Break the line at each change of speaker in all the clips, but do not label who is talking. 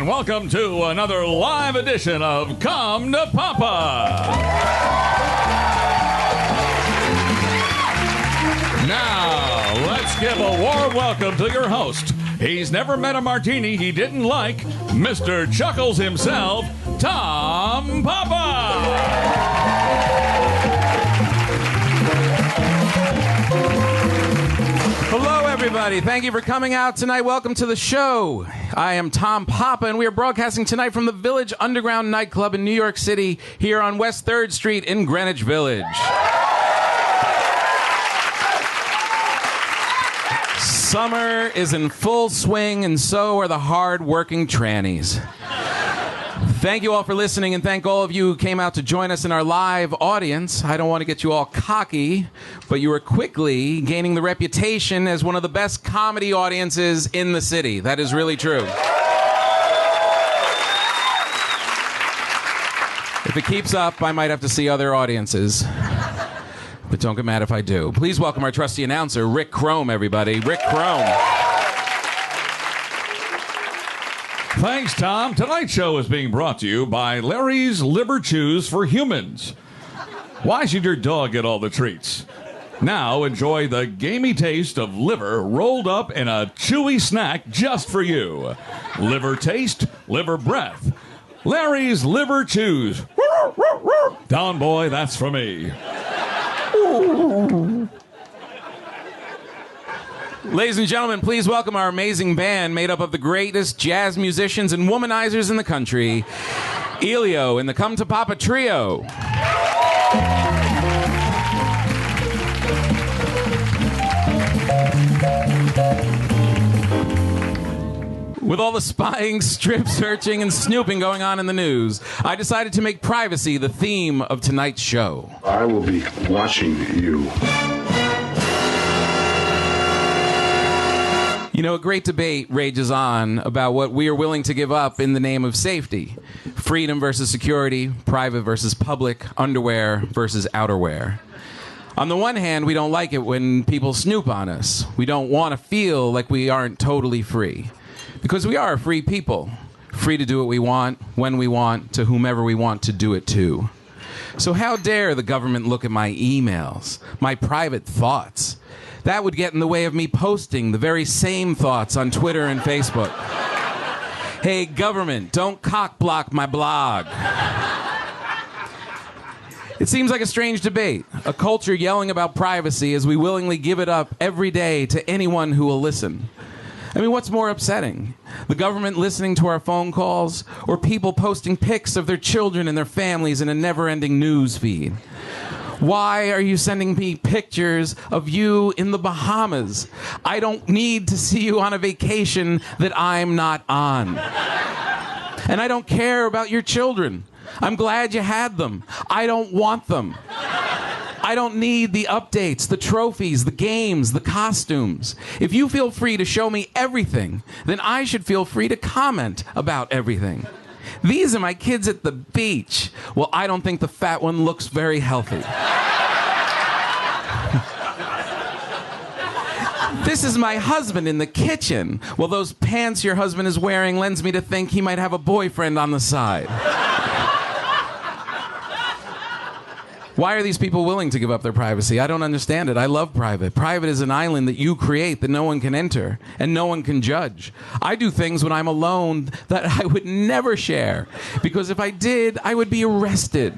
and welcome to another live edition of Come to Papa. Now, let's give a warm welcome to your host. He's never met a martini he didn't like, Mr. Chuckles himself, Tom Papa.
Hello, everybody. Thank you for coming out tonight. Welcome to the show. I am Tom Papa, and we are broadcasting tonight from the Village Underground nightclub in New York City, here on West 3rd Street in Greenwich Village. Summer is in full swing, and so are the hard-working trannies. Thank you all for listening, and thank all of you who came out to join us in our live audience. I don't want to get you all cocky, but you are quickly gaining the reputation as one of the best comedy audiences in the city. That is really true. If it keeps up, I might have to see other audiences. But don't get mad if I do. Please welcome our trusty announcer, Rick Chrome, everybody. Rick Chrome.
Thanks, Tom. Tonight's show is being brought to you by Larry's Liver Chews for Humans. Why should your dog get all the treats? Now enjoy the gamey taste of liver rolled up in a chewy snack just for you. Liver taste, liver breath. Larry's Liver Chews. Down, boy, that's for me.
Ladies and gentlemen, please welcome our amazing band made up of the greatest jazz musicians and womanizers in the country, Elio and the Come to Papa Trio. With all the spying, strip searching, and snooping going on in the news, I decided to make privacy the theme of tonight's show.
I will be watching you.
You know, a great debate rages on about what we are willing to give up in the name of safety. Freedom versus security, private versus public, underwear versus outerwear. On the one hand, we don't like it when people snoop on us. We don't want to feel like we aren't totally free. Because we are free people. Free to do what we want, when we want, to whomever we want to do it to. So how dare the government look at my emails, my private thoughts? That would get in the way of me posting the very same thoughts on Twitter and Facebook. Hey, government, don't cock-block my blog. It seems like a strange debate, a culture yelling about privacy as we willingly give it up every day to anyone who will listen. I mean, what's more upsetting? The government listening to our phone calls, or people posting pics of their children and their families in a never-ending news feed? Why are you sending me pictures of you in the Bahamas? I don't need to see you on a vacation that I'm not on. And I don't care about your children. I'm glad you had them. I don't want them. I don't need the updates, the trophies, the games, the costumes. If you feel free to show me everything, then I should feel free to comment about everything. These are my kids at the beach. Well, I don't think the fat one looks very healthy. This is my husband in the kitchen. Well, those pants your husband is wearing lends me to think he might have a boyfriend on the side. Why are these people willing to give up their privacy? I don't understand it. I love private. Private is an island that you create that no one can enter and no one can judge. I do things when I'm alone that I would never share, because if I did, I would be arrested.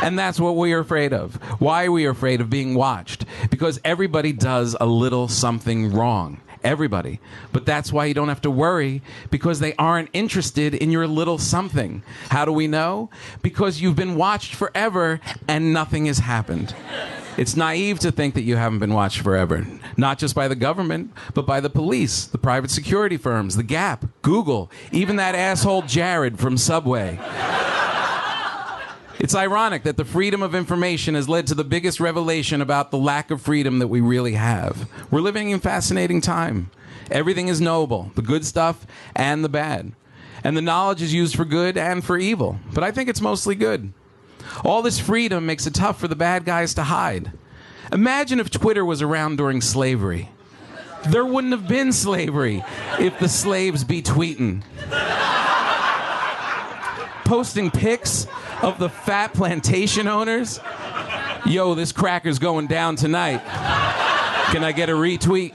And that's what we are afraid of. Why are we afraid of being watched? Because everybody does a little something wrong. Everybody. But that's why you don't have to worry, because they aren't interested in your little something. How do we know? Because you've been watched forever and nothing has happened. It's naive to think that you haven't been watched forever. Not just by the government, but by the police, the private security firms, the Gap, Google, even that asshole Jared from Subway. It's ironic that the freedom of information has led to the biggest revelation about the lack of freedom that we really have. We're living in a fascinating time. Everything is knowable, the good stuff and the bad. And the knowledge is used for good and for evil. But I think it's mostly good. All this freedom makes it tough for the bad guys to hide. Imagine if Twitter was around during slavery. There wouldn't have been slavery if the slaves be tweeting. posting pics of the fat plantation owners. Yo, this cracker's going down tonight. Can I get a retweet?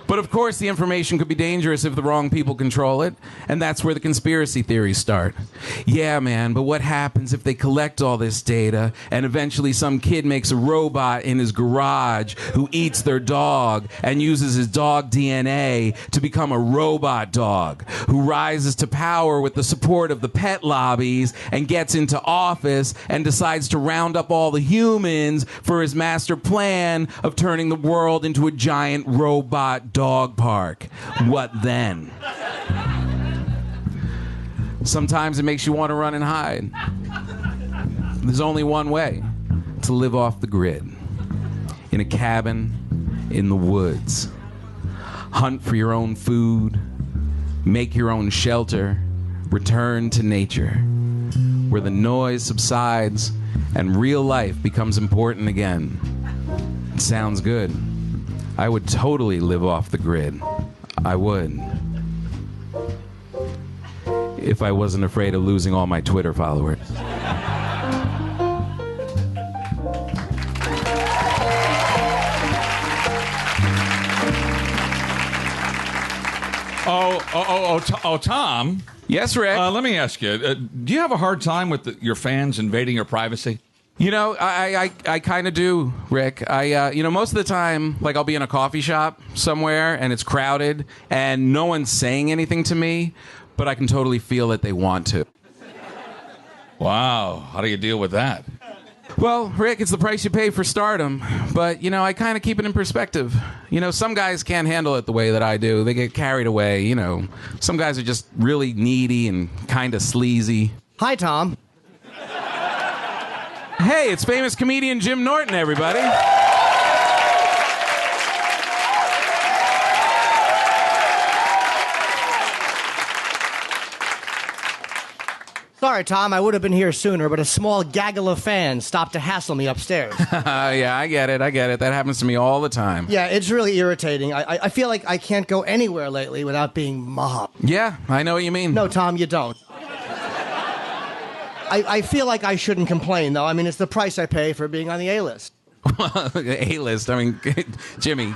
But of course, the information could be dangerous if the wrong people control it, and that's where the conspiracy theories start. Yeah, man, but what happens if they collect all this data and eventually some kid makes a robot in his garage who eats their dog and uses his dog DNA to become a robot dog who rises to power with the support of the pet lobbies and gets into office and decides to round up all the humans for his master plan of turning the world into a giant robot dog park? What then? Sometimes it makes you want to run and hide. There's only one way: to live off the grid. In a cabin in the woods. Hunt for your own food. Make your own shelter. Return to nature, where the noise subsides and real life becomes important again. It sounds good. I would totally live off the grid. I would. If I wasn't afraid of losing all my Twitter followers.
Tom.
Yes, Rick?
Let me ask you, do you have a hard time with your fans invading your privacy?
You know, I kind of do, Rick. Most of the time, like, I'll be in a coffee shop somewhere and it's crowded and no one's saying anything to me, but I can totally feel that they want to.
Wow. How do you deal with that?
Well, Rick, it's the price you pay for stardom. But, I kind of keep it in perspective. Some guys can't handle it the way that I do. They get carried away, Some guys are just really needy and kind of sleazy.
Hi, Tom.
Hey, it's famous comedian Jim Norton, everybody.
Sorry, Tom, I would have been here sooner, but a small gaggle of fans stopped to hassle me upstairs.
Yeah, I get it. That happens to me all the time.
Yeah, it's really irritating. I feel like I can't go anywhere lately without being mobbed.
Yeah, I know what you mean.
No, Tom, you don't. I feel like I shouldn't complain, though. I mean, it's the price I pay for being on the A-list.
A-list? I mean, Jimmy...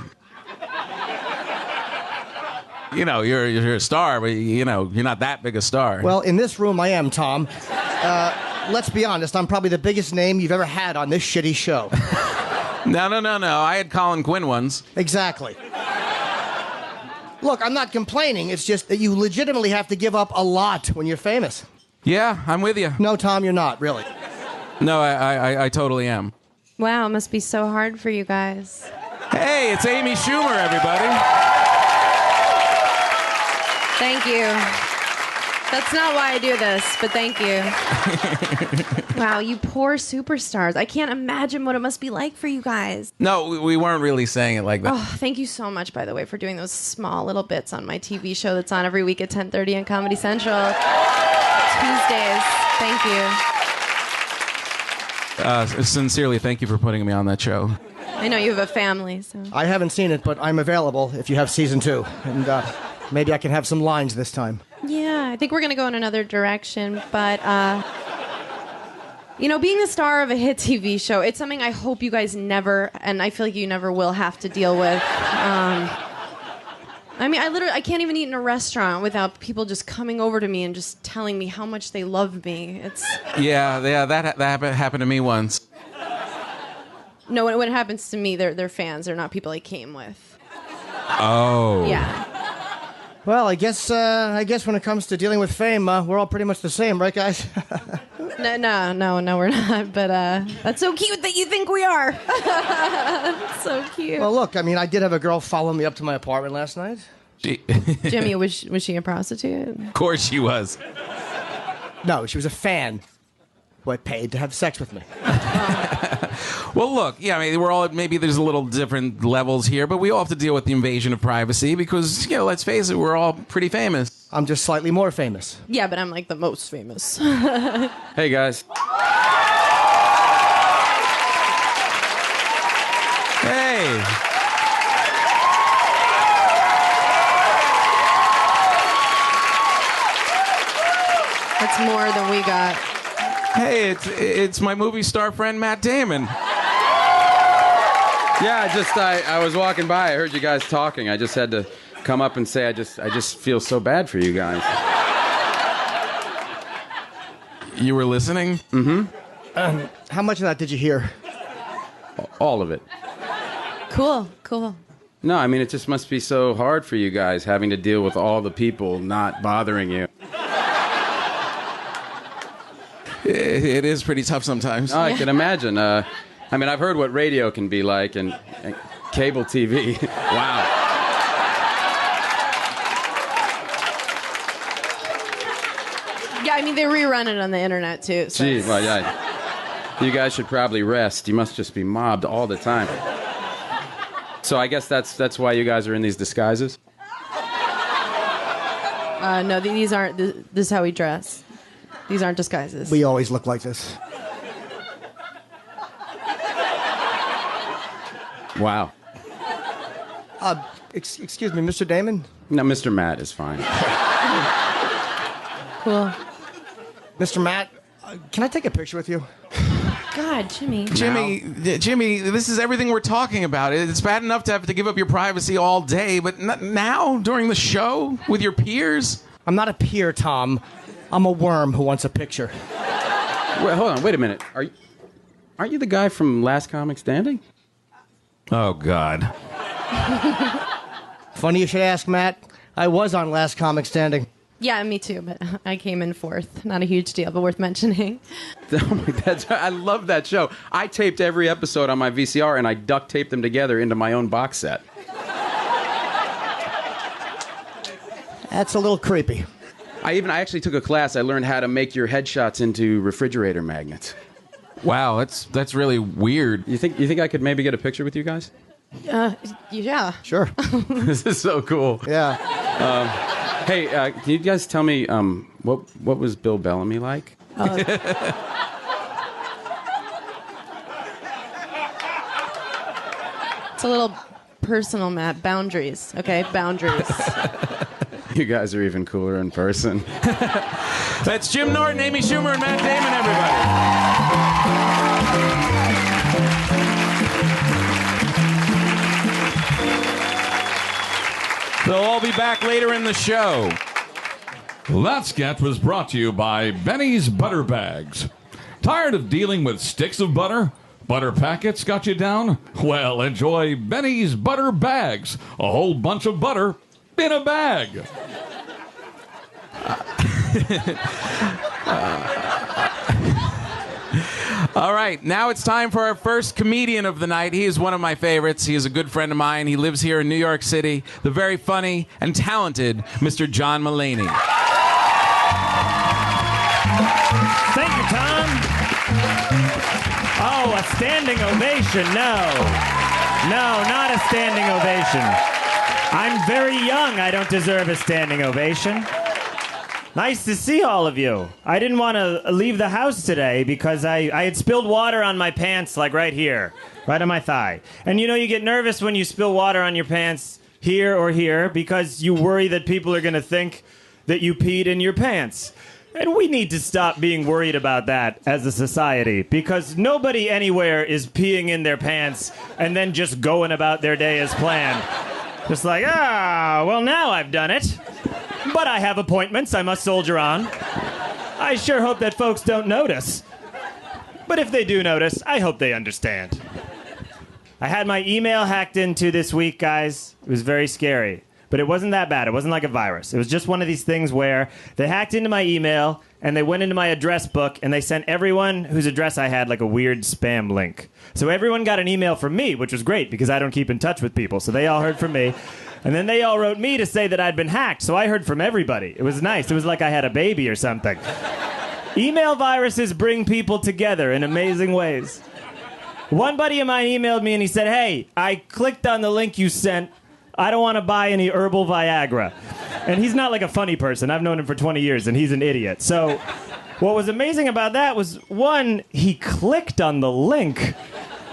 you're a star, but, you're not that big a star.
Well, in this room I am, Tom. Let's be honest, I'm probably the biggest name you've ever had on this shitty show.
No. I had Colin Quinn once.
Exactly. Look, I'm not complaining. It's just that you legitimately have to give up a lot when you're famous.
Yeah, I'm with you.
No, Tom, you're not, really.
No, I totally am.
Wow, it must be so hard for you guys.
Hey, it's Amy Schumer, everybody.
Thank you. That's not why I do this, but thank you. Wow, you poor superstars. I can't imagine what it must be like for you guys.
No, we weren't really saying it like that.
Oh, thank you so much, by the way, for doing those small little bits on my TV show that's on every week at 10:30 on Comedy Central. Tuesdays. Thank you.
Sincerely, thank you for putting me on that show.
I know you have a family, so...
I haven't seen it, but I'm available if you have season 2. And maybe I can have some lines this time.
Yeah, I think we're going to go in another direction, but, being the star of a hit TV show, it's something I hope you guys never, and I feel like you never will have to deal with. I can't even eat in a restaurant without people just coming over to me and just telling me how much they love me.
Yeah, that happened to me once.
No, when it happens to me, they're fans. They're not people I came with.
Oh.
Yeah.
Well, I guess when it comes to dealing with fame, we're all pretty much the same, right, guys?
No, we're not. But that's so cute that you think we are. That's so cute.
Well, look, I did have a girl follow me up to my apartment last night.
Jimmy, was she a prostitute?
Of course she was.
No, she was a fan who I paid to have sex with me.
Well, look, yeah, we're all, maybe there's a little different levels here, but we all have to deal with the invasion of privacy because, let's face it, we're all pretty famous.
I'm just slightly more famous.
Yeah, but I'm like the most famous.
Hey, guys. Hey.
got?
Hey, it's my movie star friend Matt Damon.
Yeah, I was walking by. I heard you guys talking. I just had to come up and say I just feel so bad for you guys.
You were listening?
Mm-hmm.
How much of that did you hear?
All of it.
Cool.
No, I mean, it just must be so hard for you guys having to deal with all the people not bothering you.
It is pretty tough sometimes.
Oh, I can imagine. I mean, I've heard what radio can be like and cable TV. Wow.
Yeah, I mean, they rerun it on the internet, too. So.
Gee, well, yeah. You guys should probably rest. You must just be mobbed all the time. So I guess that's why you guys are in these disguises?
No, these aren't. This is how we dress. These aren't disguises.
We always look like this.
Wow.
Excuse me, Mr. Damon?
No, Mr. Matt is fine.
Cool.
Mr. Matt, can I take a picture with you?
God, Jimmy,
this is everything we're talking about. It's bad enough to have to give up your privacy all day, but now, during the show, with your peers?
I'm not a peer, Tom. I'm a worm who wants a picture.
Wait, hold on, wait a minute. Aren't you the guy from Last Comic Standing?
Oh, God.
Funny you should ask, Matt. I was on Last Comic Standing.
Yeah, me too, but I came in fourth. Not a huge deal, but worth mentioning.
I love that show. I taped every episode on my VCR, and I duct taped them together into my own box set.
That's a little creepy.
I actually took a class. I learned how to make your headshots into refrigerator magnets.
Wow, that's really weird.
You think I could maybe get a picture with you guys?
Yeah.
Sure.
This is so cool.
Yeah.
Hey, can you guys tell me what was Bill Bellamy like?
It's a little personal, Matt. Boundaries, okay? Boundaries.
You guys are even cooler in person.
That's Jim Norton, Amy Schumer, and Matt Damon, everybody. They'll all be back later in the show.
That sketch was brought to you by Benny's Butter Bags. Tired of dealing with sticks of butter? Butter packets got you down? Well, enjoy Benny's Butter Bags. A whole bunch of butter in a bag.
All right, now it's time for our first comedian of the night. He is one of my favorites. He is a good friend of mine. He lives here in New York City. The very funny and talented Mr. John Mulaney.
Thank you, Tom. Oh, a standing ovation. No, not a standing ovation. I'm very young. I don't deserve a standing ovation. Nice to see all of you. I didn't want to leave the house today because I had spilled water on my pants, like right here, right on my thigh. And you know, you get nervous when you spill water on your pants here or here because you worry that people are going to think that you peed in your pants. And we need to stop being worried about that as a society because nobody anywhere is peeing in their pants and then just going about their day as planned. Just like, well, now I've done it. But I have appointments. I must soldier on. I sure hope that folks don't notice. But if they do notice, I hope they understand. I had my email hacked into this week, guys. It was very scary. But it wasn't that bad. It wasn't like a virus. It was just one of these things where they hacked into my email and they went into my address book and they sent everyone whose address I had like a weird spam link. So everyone got an email from me, which was great because I don't keep in touch with people. So they all heard from me. And then they all wrote me to say that I'd been hacked. So I heard from everybody. It was nice. It was like I had a baby or something. Email viruses bring people together in amazing ways. One buddy of mine emailed me and he said, hey, I clicked on the link you sent. I don't want to buy any herbal Viagra. And he's not like a funny person. I've known him for 20 years, and he's an idiot. So what was amazing about that was, one, he clicked on the link.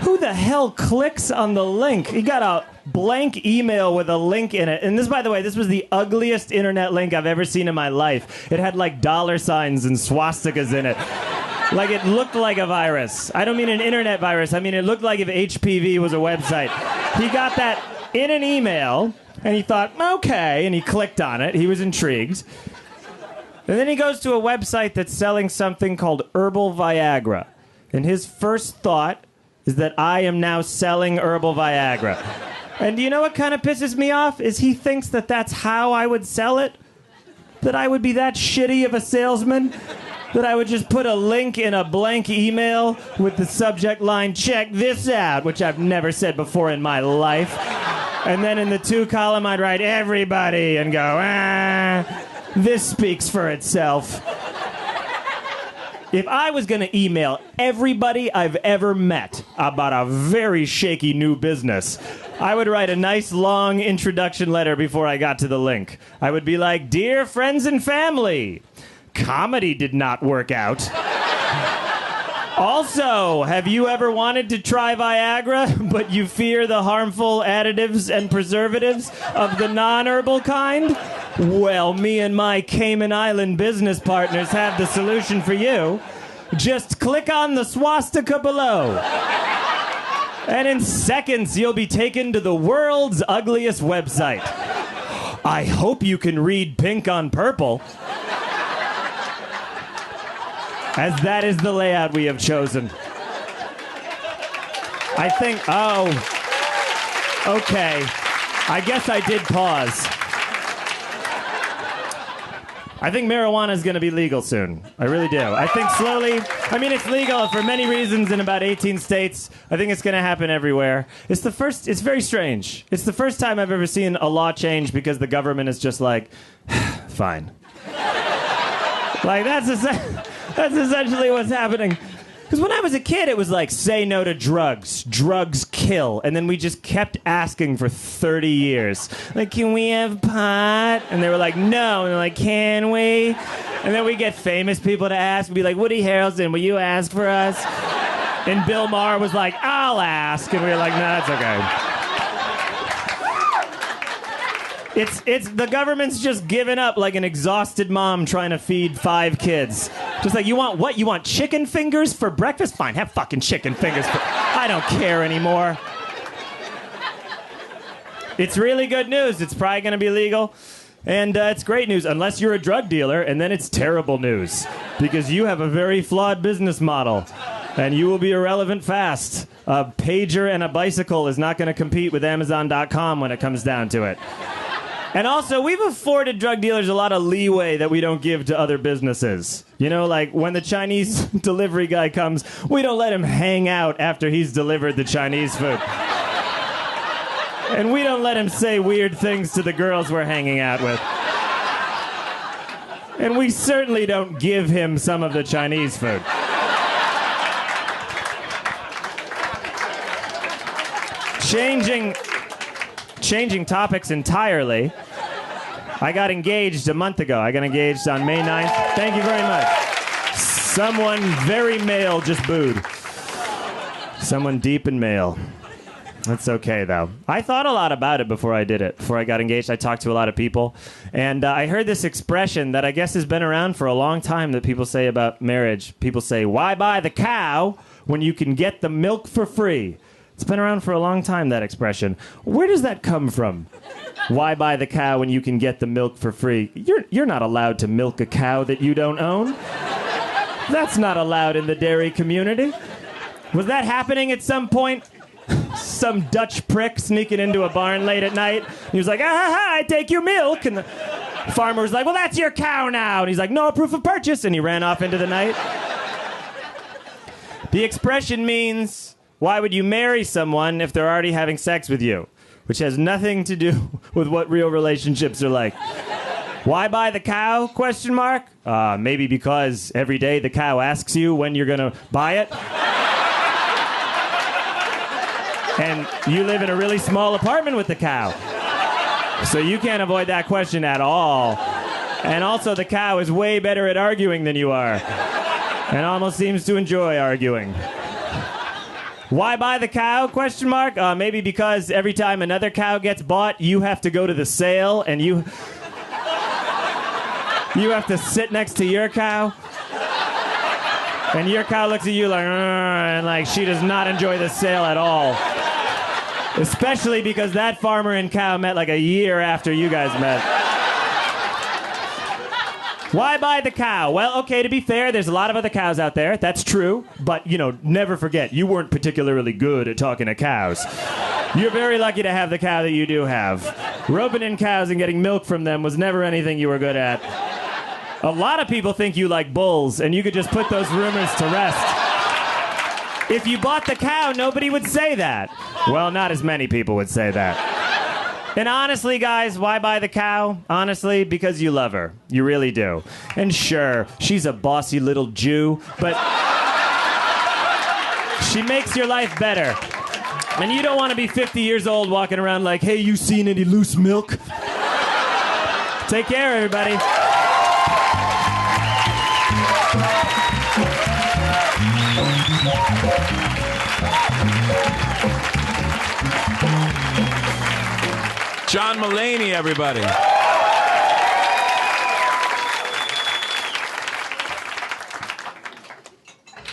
Who the hell clicks on the link? He got blank email with a link in it. And this, by the way, this was the ugliest internet link I've ever seen in my life. It had like dollar signs and swastikas in it. Like it looked like a virus. I don't mean an internet virus. I mean it looked like if HPV was a website. He got that in an email and he thought, okay, and he clicked on it. He was intrigued. And then he goes to a website that's selling something called Herbal Viagra. And his first thought is that I am now selling Herbal Viagra. And do you know what kind of pisses me off? Is he thinks that that's how I would sell it? That I would be that shitty of a salesman? That I would just put a link in a blank email with the subject line, check this out, which I've never said before in my life. And then in the 2 column, I'd write everybody and go, this speaks for itself. If I was going to email everybody I've ever met about a very shaky new business, I would write a nice long introduction letter before I got to the link. I would be like, dear friends and family, comedy did not work out. Also, have you ever wanted to try Viagra, but you fear the harmful additives and preservatives of the non-herbal kind? Well, me and my Cayman Island business partners have the solution for you. Just click on the swastika below. And in seconds, you'll be taken to the world's ugliest website. I hope you can read pink on purple. As that is the layout we have chosen. I think, okay. I guess I did pause. I think marijuana is going to be legal soon. I really do. I think slowly, I mean, it's legal for many reasons in about 18 states. I think it's going to happen everywhere. It's very strange. It's the first time I've ever seen a law change because the government is just like, fine. Like, that's essentially what's happening. Because when I was a kid, it was like, say no to drugs. Drugs kill. And then we just kept asking for 30 years. Like, can we have pot? And they were like, no. And they're like, can we? And then we get famous people to ask. We'd be like, Woody Harrelson, will you ask for us? And Bill Maher was like, I'll ask. And we were like, no, that's okay. It's the government's just giving up like an exhausted mom trying to feed 5 kids. Just like, you want what? You want chicken fingers for breakfast? Fine, have fucking chicken fingers. I don't care anymore. It's really good news. It's probably going to be legal. And it's great news, unless you're a drug dealer, and then it's terrible news. Because you have a very flawed business model. And you will be irrelevant fast. A pager and a bicycle is not going to compete with Amazon.com when it comes down to it. And also, we've afforded drug dealers a lot of leeway that we don't give to other businesses. You know, like when the Chinese delivery guy comes, we don't let him hang out after he's delivered the Chinese food. And we don't let him say weird things to the girls we're hanging out with. And we certainly don't give him some of the Chinese food. Changing topics entirely. I got engaged a month ago. I got engaged on May 9th. Thank you very much. Someone very male just booed. Someone deep and male. That's okay, though. I thought a lot about it before I did it. Before I got engaged, I talked to a lot of people. And I heard this expression that I guess has been around for a long time that people say about marriage. People say, why buy the cow when you can get the milk for free? It's been around for a long time, that expression. Where does that come from? Why buy the cow when you can get the milk for free? You're not allowed to milk a cow that you don't own. That's not allowed in the dairy community. Was that happening at some point? Some Dutch prick sneaking into a barn late at night. He was like, I take your milk. And the farmer was like, well, that's your cow now. And he's like, no proof of purchase. And he ran off into the night. The expression means, why would you marry someone if they're already having sex with you? Which has nothing to do with what real relationships are like. Why buy the cow? Question mark. Maybe because every day the cow asks you when you're going to buy it. And you live in a really small apartment with the cow. So you can't avoid that question at all. And also the cow is way better at arguing than you are. And almost seems to enjoy arguing. Why buy the cow? Question mark. Maybe because every time another cow gets bought, you have to go to the sale and you have to sit next to your cow. And your cow looks at you like, and like she does not enjoy the sale at all. Especially because that farmer and cow met like a year after you guys met. Why buy the cow? Well, okay, to be fair, there's a lot of other cows out there. That's true. But, never forget, you weren't particularly good at talking to cows. You're very lucky to have the cow that you do have. Roping in cows and getting milk from them was never anything you were good at. A lot of people think you like bulls, and you could just put those rumors to rest. If you bought the cow, nobody would say that. Well, not as many people would say that. And honestly, guys, why buy the cow? Honestly, because you love her. You really do. And sure, she's a bossy little Jew, but she makes your life better. And you don't want to be 50 years old walking around like, hey, you seen any loose milk? Take care, everybody.
John Mulaney, everybody.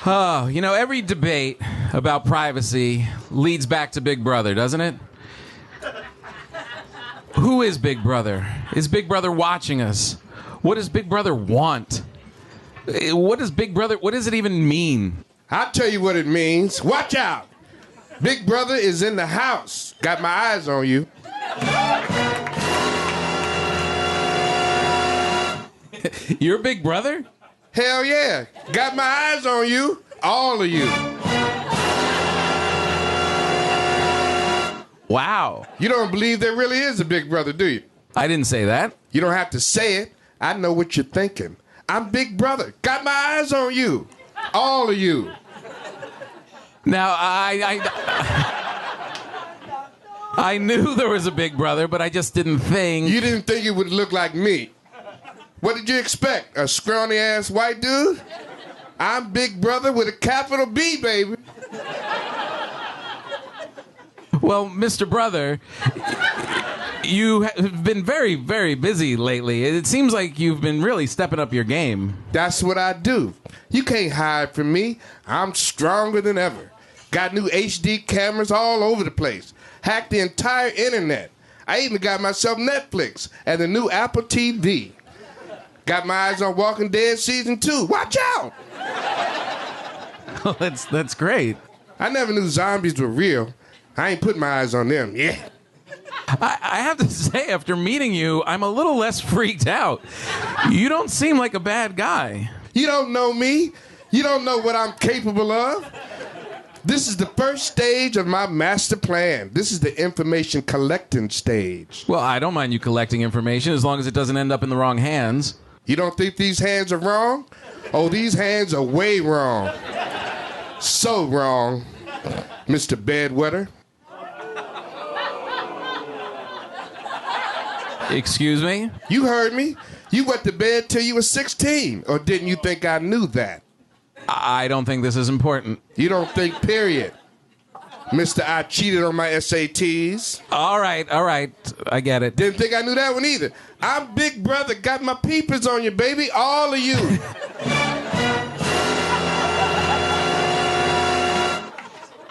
Oh, every debate about privacy leads back to Big Brother, doesn't it? Who is Big Brother? Is Big Brother watching us? What does Big Brother want? What does it even mean?
I'll tell you what it means. Watch out. Big Brother is in the house. Got my eyes on you.
You're Big Brother?
Hell yeah. Got my eyes on you. All of you.
Wow.
You don't believe there really is a Big Brother, do you?
I didn't say that.
You don't have to say it. I know what you're thinking. I'm Big Brother. Got my eyes on you. All of you.
Now, I knew there was a Big Brother, but I just didn't think...
You didn't think it would look like me. What did you expect? A scrawny-ass white dude? I'm Big Brother with a capital B, baby.
Well, Mr. Brother, you have been very, very busy lately. It seems like you've been really stepping up your game.
That's what I do. You can't hide from me. I'm stronger than ever. Got new HD cameras all over the place. Hacked the entire internet. I even got myself Netflix and the new Apple TV. Got my eyes on Walking Dead Season 2. Watch out!
Oh, that's great.
I never knew zombies were real. I ain't put my eyes on them. Yeah.
I have to say, after meeting you, I'm a little less freaked out. You don't seem like a bad guy.
You don't know me. You don't know what I'm capable of. This is the first stage of my master plan. This is the information collecting stage.
Well, I don't mind you collecting information as long as it doesn't end up in the wrong hands.
You don't think these hands are wrong? Oh, these hands are way wrong. So wrong, Mr. Bedwetter.
Excuse me?
You heard me. You went to bed till you were 16. Or didn't you think I knew that?
I don't think this is important.
You don't think, period. Mr. I cheated on my SATs.
All right. I get it.
Didn't think I knew that one either. I'm Big Brother. Got my peepers on you, baby. All of you.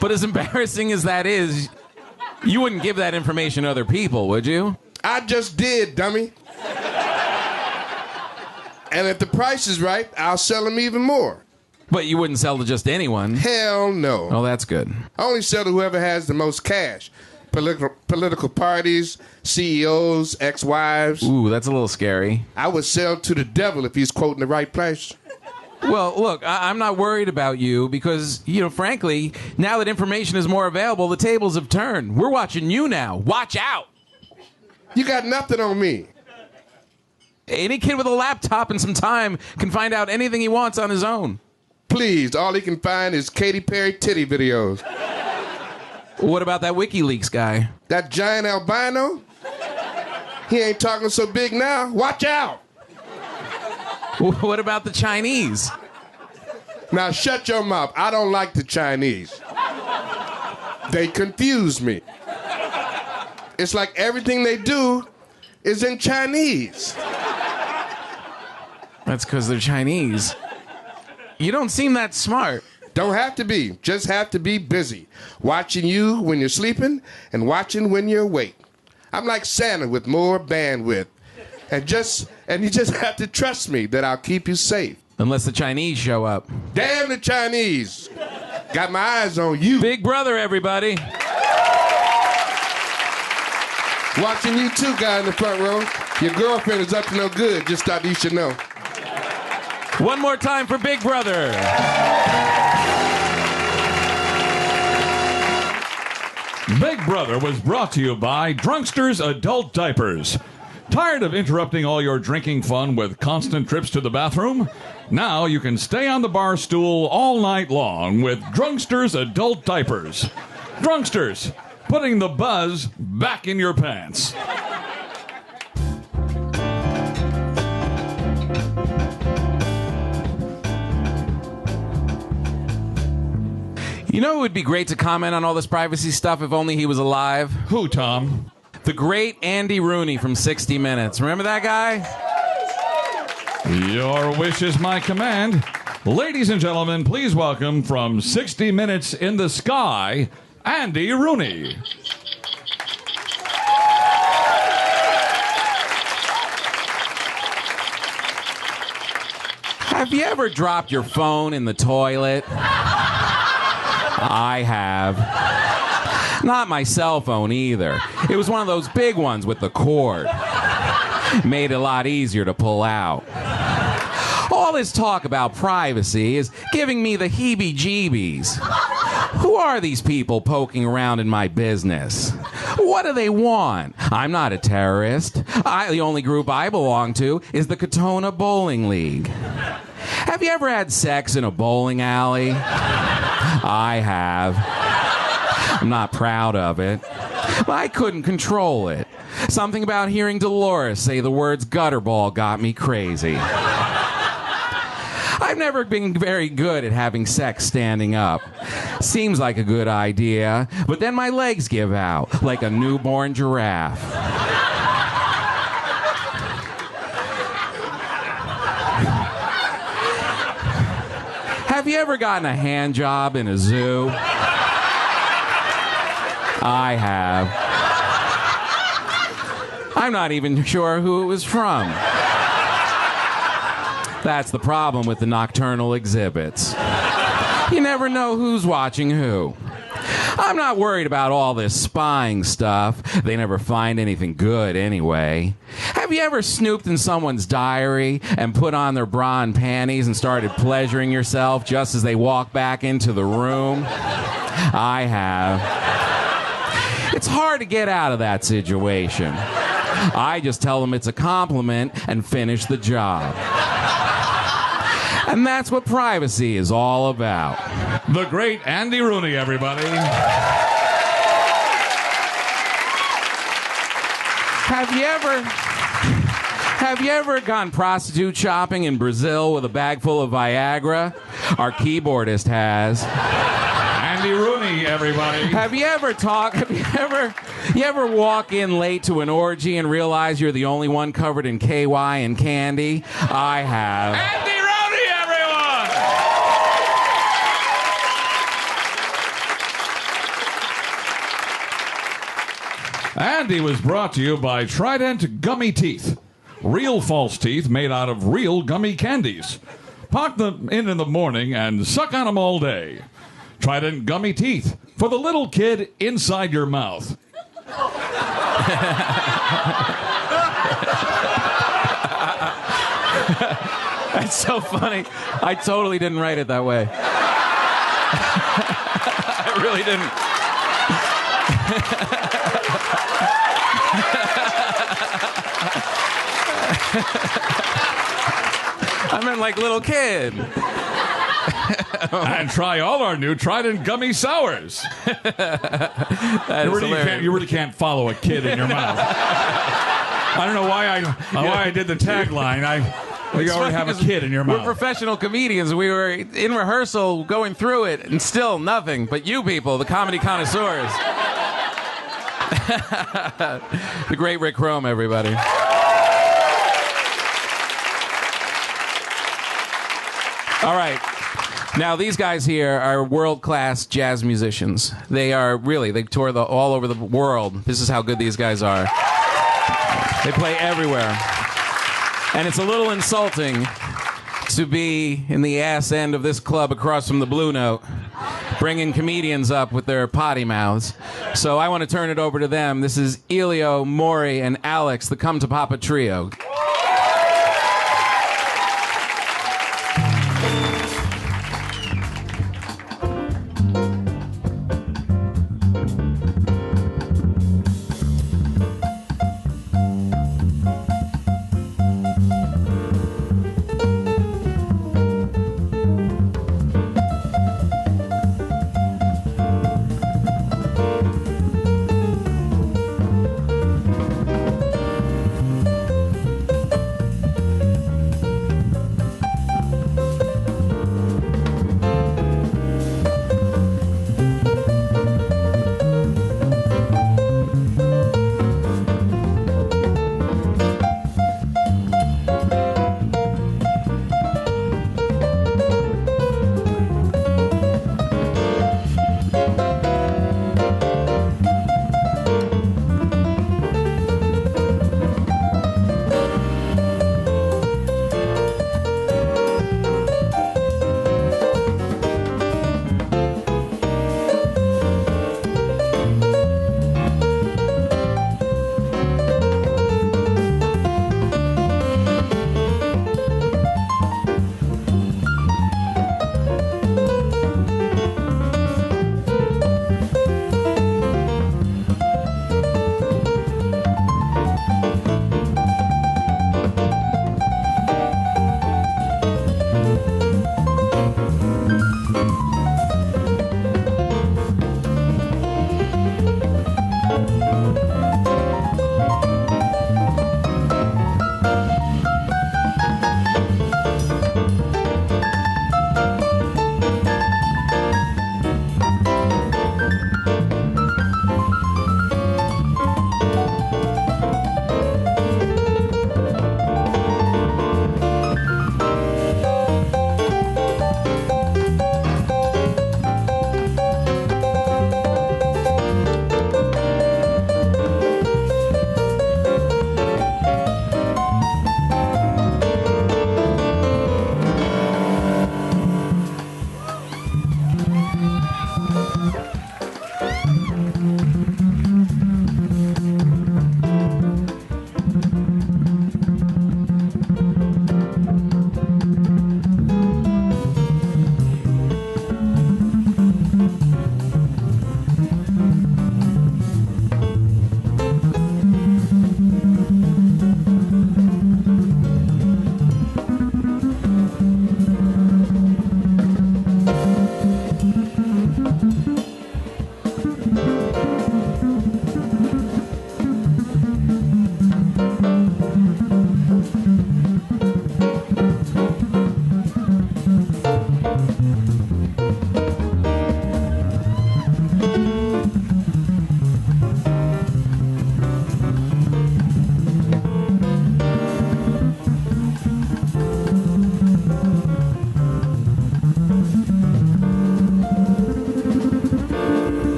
But as embarrassing as that is, you wouldn't give that information to other people, would you?
I just did, dummy. And if the price is right, I'll sell them even more.
But you wouldn't sell to just anyone.
Hell no.
Oh, that's good.
I only sell to whoever has the most cash. Political parties, CEOs, ex-wives.
Ooh, that's a little scary.
I would sell to the devil if he's quoting the right price.
Well, look, I'm not worried about you because, frankly, now that information is more available, the tables have turned. We're watching you now. Watch out.
You got nothing on me.
Any kid with a laptop and some time can find out anything he wants on his own.
Please, all he can find is Katy Perry titty videos.
What about that WikiLeaks guy?
That giant albino? He ain't talking so big now. Watch out.
What about the Chinese?
Now shut your mouth. I don't like the Chinese. They confuse me. It's like everything they do is in Chinese.
That's because they're Chinese. You don't seem that smart.
Don't have to be. Just have to be busy. Watching you when you're sleeping and watching when you're awake. I'm like Santa with more bandwidth. And you just have to trust me that I'll keep you safe.
Unless the Chinese show up.
Damn the Chinese. Got my eyes on you.
Big Brother, everybody.
Watching you too, guy in the front row. Your girlfriend is up to no good. Just thought you should know.
One more time for Big Brother.
Big Brother was brought to you by Drunkster's Adult Diapers. Tired of interrupting all your drinking fun with constant trips to the bathroom? Now you can stay on the bar stool all night long with Drunkster's Adult Diapers. Drunksters, putting the buzz back in your pants.
You know it would be great to comment on all this privacy stuff if only he was alive?
Who, Tom?
The great Andy Rooney from 60 Minutes. Remember that guy?
Your wish is my command. Ladies and gentlemen, please welcome from 60 Minutes in the Sky, Andy Rooney.
Have you ever dropped your phone in the toilet? I have. Not my cell phone either. It was one of those big ones with the cord. Made it a lot easier to pull out. All this talk about privacy is giving me the heebie-jeebies. Who are these people poking around in my business? What do they want? I'm not a terrorist. The only group I belong to is the Katona Bowling League. Have you ever had sex in a bowling alley? I have. I'm not proud of it. But I couldn't control it. Something about hearing Dolores say the words gutterball got me crazy. I've never been very good at having sex standing up. Seems like a good idea, but then my legs give out like a newborn giraffe. Have you ever gotten a hand job in a zoo? I have. I'm not even sure who it was from. That's the problem with the nocturnal exhibits. You never know who's watching who. I'm not worried about all this spying stuff. They never find anything good anyway. Have you ever snooped in someone's diary and put on their bra and panties and started pleasuring yourself just as they walk back into the room? I have. It's hard to get out of that situation. I just tell them it's a compliment and finish the job. And that's what privacy is all about.
The great Andy Rooney, everybody.
Have you ever gone prostitute shopping in Brazil with a bag full of Viagra? Our keyboardist has.
Andy Rooney, everybody.
You ever walk in late to an orgy and realize you're the only one covered in KY and candy? I have.
Andy Rooney, everyone! Andy was brought to you by Trident Gummy Teeth. Real false teeth made out of real gummy candies. Pop them in the morning and suck on them all day. Trident Gummy Teeth for the little kid inside your mouth.
That's so funny. I totally didn't write it that way. I really didn't. I meant like little kid.
And try all our new Trident Gummy Sours. You really can't follow a kid in your mouth. I don't know why I did the tagline. You already have a kid in your
We're
mouth.
professional comedians. We were in rehearsal going through it, and still nothing. But you people, the comedy connoisseurs. The great Rick Rome, everybody. All right. Now, these guys here are world-class jazz musicians. They tour all over the world. This is how good these guys are. They play everywhere. And it's a little insulting to be in the ass end of this club across from the Blue Note, bringing comedians up with their potty mouths. So I want to turn it over to them. This is Elio, Maury, and Alex, the Come to Papa Trio.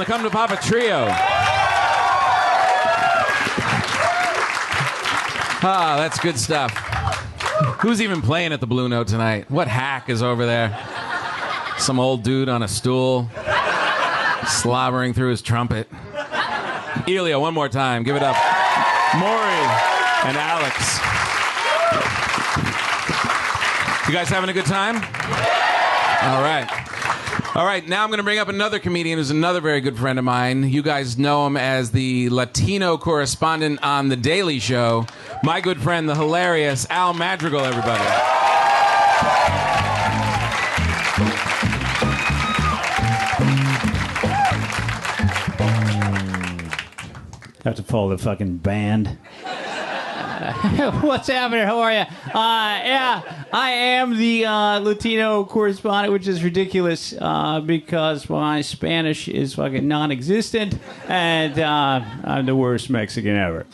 to come to Papa Trio. Ah, that's good stuff. Who's even playing at the Blue Note tonight? What hack is over there? Some old dude on a stool, slobbering through his trumpet. Elio, one more time. Give it up. Maury and Alex. You guys having a good time? All right. All right, now I'm going to bring up another comedian who's another very good friend of mine. You guys know him as the Latino correspondent on The Daily Show. My good friend, the hilarious Al Madrigal, everybody.
Have to pull the fucking band. What's happening? How are you? Yeah, I am the Latino correspondent, which is ridiculous because my Spanish is fucking non-existent, and I'm the worst Mexican ever.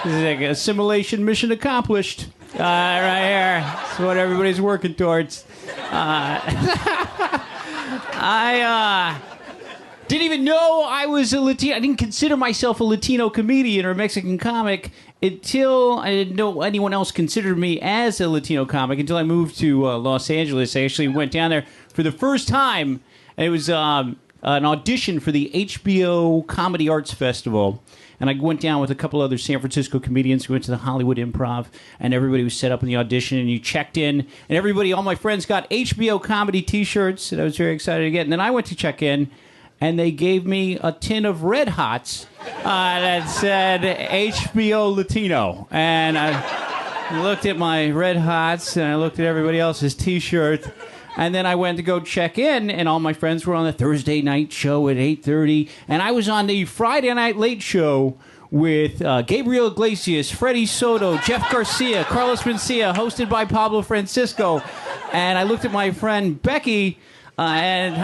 This is like assimilation mission accomplished. Right here. That's what everybody's working towards. I didn't even know I was a Latino. I didn't consider myself a Latino comedian or a Mexican comic until I didn't know anyone else considered me as a Latino comic until I moved to Los Angeles. I actually went down there for the first time. And it was an audition for the HBO Comedy Arts Festival. And I went down with a couple other San Francisco comedians who went to the Hollywood Improv, and everybody was set up in the audition, and you checked in, and everybody, all my friends got HBO comedy T-shirts that I was very excited to get. And then I went to check in, and they gave me a tin of Red Hots that said HBO Latino. And I looked at my Red Hots, and I looked at everybody else's T-shirt, and then I went to go check in, and all my friends were on the Thursday night show at 8:30, and I was on the Friday Night Late Show with Gabriel Iglesias, Freddie Soto, Jeff Garcia, Carlos Mencia, hosted by Pablo Francisco. And I looked at my friend Becky, and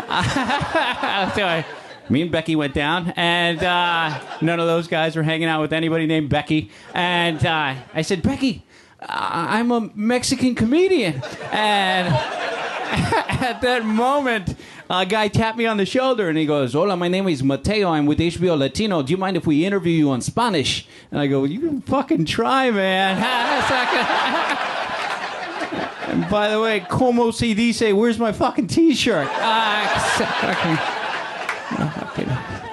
me and Becky went down, and none of those guys were hanging out with anybody named Becky. And I said, Becky, I'm a Mexican comedian. And at that moment, a guy tapped me on the shoulder, and he goes, hola, my name is Mateo. I'm with HBO Latino. Do you mind if we interview you in Spanish? And I go, you can fucking try, man. And by the way, como se dice, where's my fucking T-shirt?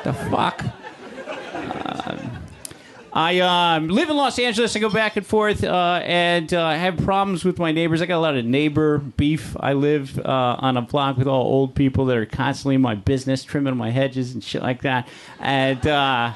The fuck? I live in Los Angeles. I go back and forth and have problems with my neighbors. I got a lot of neighbor beef. I live on a block with all old people that are constantly in my business, trimming my hedges and shit like that. And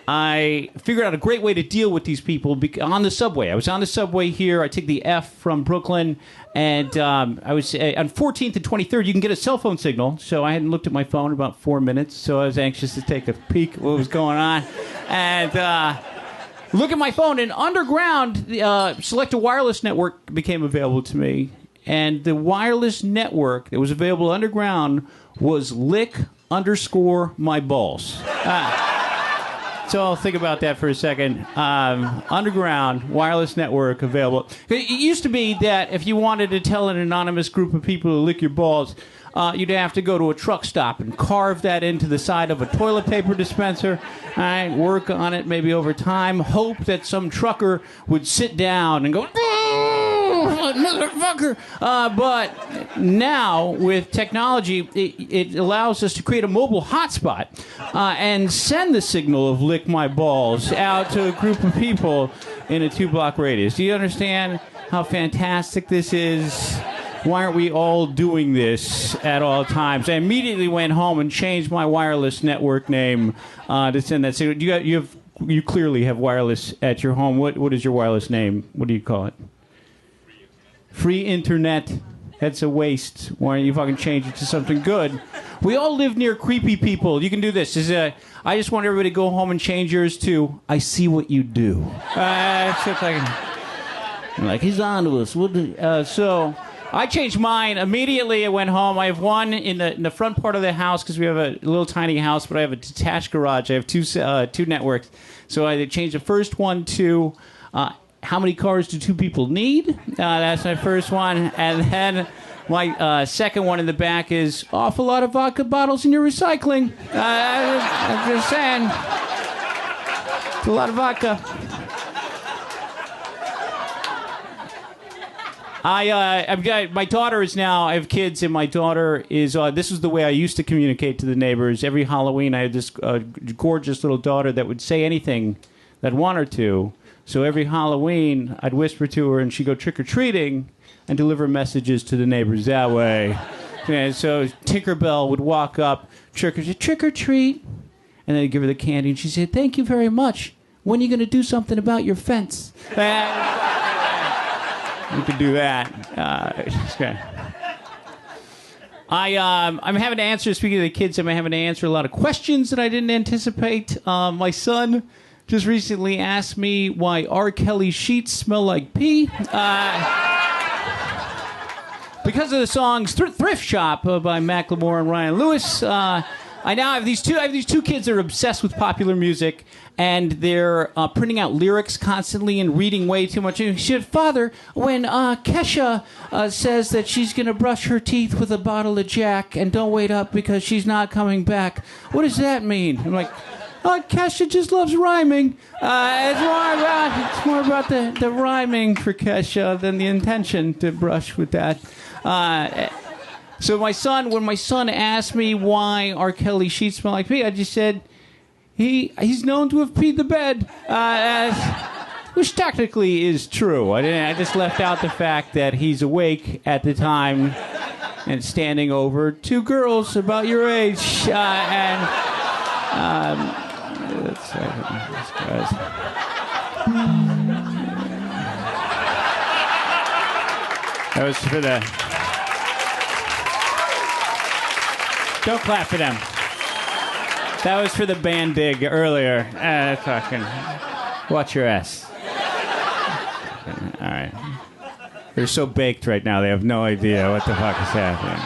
I figured out a great way to deal with these people on the subway. I was on the subway here. I took the F from Brooklyn, and I was on 14th and 23rd. You can get a cell phone signal, so I hadn't looked at my phone in about 4 minutes, so I was anxious to take a peek at what was going on. And look at my phone, and underground, Select a Wireless Network became available to me, and the wireless network that was available underground was lick_my balls. So think about that for a second. Underground wireless network available. It used to be that if you wanted to tell an anonymous group of people to lick your balls, you'd have to go to a truck stop and carve that into the side of a toilet paper dispenser. All right, work on it maybe over time. Hope that some trucker would sit down and go, motherfucker. But now, with technology, it allows us to create a mobile hotspot and send the signal of lick my balls out to a group of people in a 2-block radius. Do you understand how fantastic this is? Why aren't we all doing this at all times? I immediately went home and changed my wireless network name to send that signal. You clearly have wireless at your home. What is your wireless name? What do you call it? Free internet. That's a waste. Why don't you fucking change it to something good? We all live near creepy people. You can do this. I just want everybody to go home and change yours to I see what you do. Like he's on to us. So I changed mine immediately. I went home. I have one in the front part of the house because we have a little tiny house, but I have a detached garage. I have two networks. So I changed the first one to how many cars do 2 people need? That's my first one. And then My second one in the back is awful lot of vodka bottles in your recycling. I'm just saying. It's a lot of vodka. I've got my daughter is now. I have kids, and my daughter is. This is the way I used to communicate to the neighbors. Every Halloween, I had this gorgeous little daughter that would say anything that I'd want her to. So every Halloween, I'd whisper to her, and she'd go trick or treating, and deliver messages to the neighbors that way. And so Tinkerbell would walk up, trick or treat, and then I'd give her the candy, and she'd say, "Thank you very much. When are you going to do something about your fence?" You could do that. Okay. I'm having to answer, speaking of the kids, I'm having to answer a lot of questions that I didn't anticipate. My son just recently asked me why R. Kelly sheets smell like pee. Because of the songs Thrift Shop by Macklemore and Ryan Lewis. I now have these two kids that are obsessed with popular music, and they're printing out lyrics constantly and reading way too much. And she said, "Father, when Kesha says that she's going to brush her teeth with a bottle of Jack and don't wait up because she's not coming back, what does that mean?" I'm like, Kesha just loves rhyming. It's more about the rhyming for Kesha than the intention to brush with that. So when my son asked me why R. Kelly sheets smell like pee, I just said, he's known to have peed the bed, which technically is true. I just left out the fact that he's awake at the time and standing over two girls about your age. That was for the... Don't clap for them. That was for the band dig earlier. Fucking watch your ass. All right. They're so baked right now, they have no idea what the fuck is happening.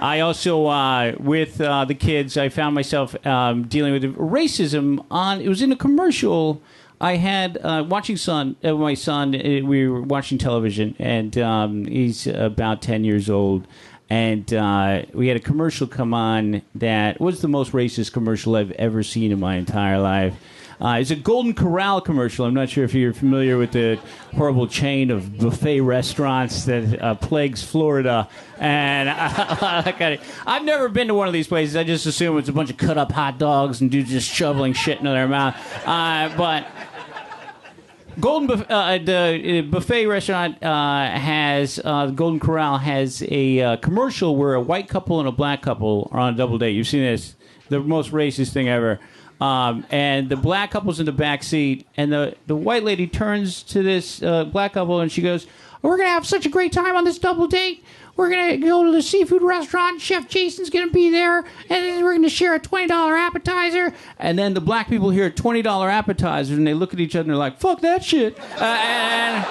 I also, with the kids, I found myself dealing with racism it was in a commercial. I had my son, we were watching television, and he's about 10 years old. And we had a commercial come on that was the most racist commercial I've ever seen in my entire life. It's a Golden Corral commercial. I'm not sure if you're familiar with the horrible chain of buffet restaurants that plagues Florida. And I've never been to one of these places. I just assume it's a bunch of cut-up hot dogs and dudes just shoveling shit into their mouth. But... the buffet restaurant Golden Corral has a commercial where a white couple and a black couple are on a double date. You've seen this, the most racist thing ever. And the black couple's in the back seat, and the white lady turns to this black couple and she goes, "We're going to have such a great time on this double date. We're going to go to the seafood restaurant. Chef Jason's going to be there. And then we're going to share a $20 appetizer." And then the black people hear $20 appetizers, and they look at each other and they're like, "Fuck that shit." And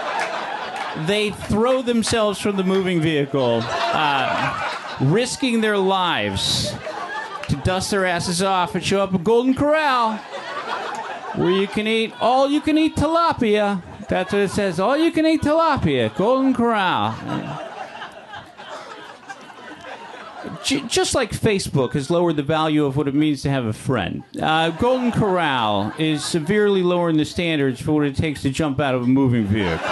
they throw themselves from the moving vehicle, risking their lives to dust their asses off and show up at Golden Corral, where you can eat all-you-can-eat tilapia. That's what it says, all-you-can-eat tilapia, Golden Corral. Just like Facebook has lowered the value of what it means to have a friend, Golden Corral is severely lowering the standards for what it takes to jump out of a moving vehicle.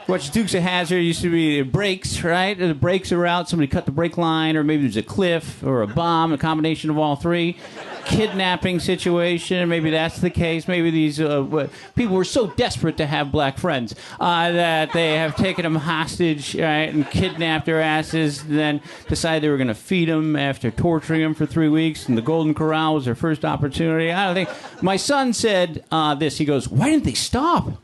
Watch Dukes of Hazzard, used to be brakes, right? The brakes are out, somebody cut the brake line, or maybe there's a cliff or a bomb, a combination of all three. Kidnapping situation, maybe that's the case. Maybe these people were so desperate to have black friends that they have taken them hostage, right, and kidnapped their asses, and then decided they were going to feed them after torturing them for 3 weeks, and the Golden Corral was their first opportunity. I don't think... My son said this. He goes, "Why didn't they stop?"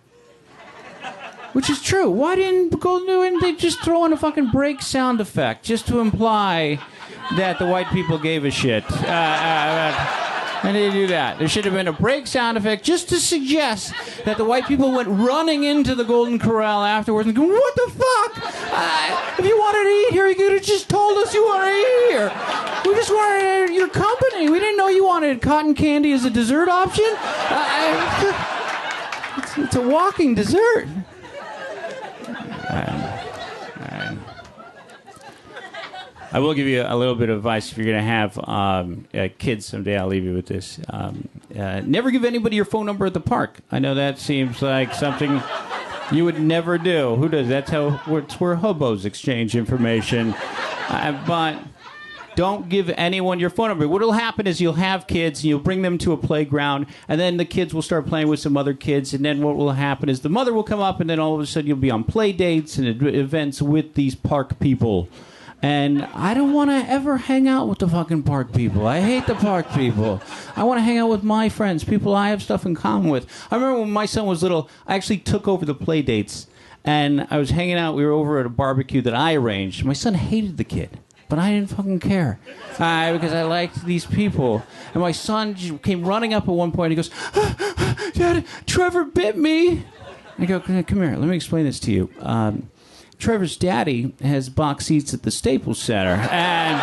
Which is true. Why didn't they just throw in a fucking brake sound effect just to imply that the white people gave a shit? And they do that. There should have been a brake sound effect just to suggest that the white people went running into the Golden Corral afterwards and go, "What the fuck? If you wanted to eat here, you could have just told us you wanted to eat here. We just wanted your company. We didn't know you wanted cotton candy as a dessert option." It's a walking dessert. I will give you a little bit of advice if you're going to have kids someday. I'll leave you with this. Never give anybody your phone number at the park. I know that seems like something you would never do. Who does? That's where hobos exchange information. But don't give anyone your phone number. What will happen is you'll have kids, and you'll bring them to a playground, and then the kids will start playing with some other kids, and then what will happen is the mother will come up, and then all of a sudden you'll be on play dates and events with these park people. And I don't want to ever hang out with the fucking park people. I hate the park people. I want to hang out with my friends, people I have stuff in common with. I remember when my son was little, I actually took over the play dates. And I was hanging out. We were over at a barbecue that I arranged. My son hated the kid. But I didn't fucking care. Because I liked these people. And my son came running up at one point. And he goes, Dad, Trevor bit me. I go, come here. Let me explain this to you. Trevor's daddy has box seats at the Staples Center. And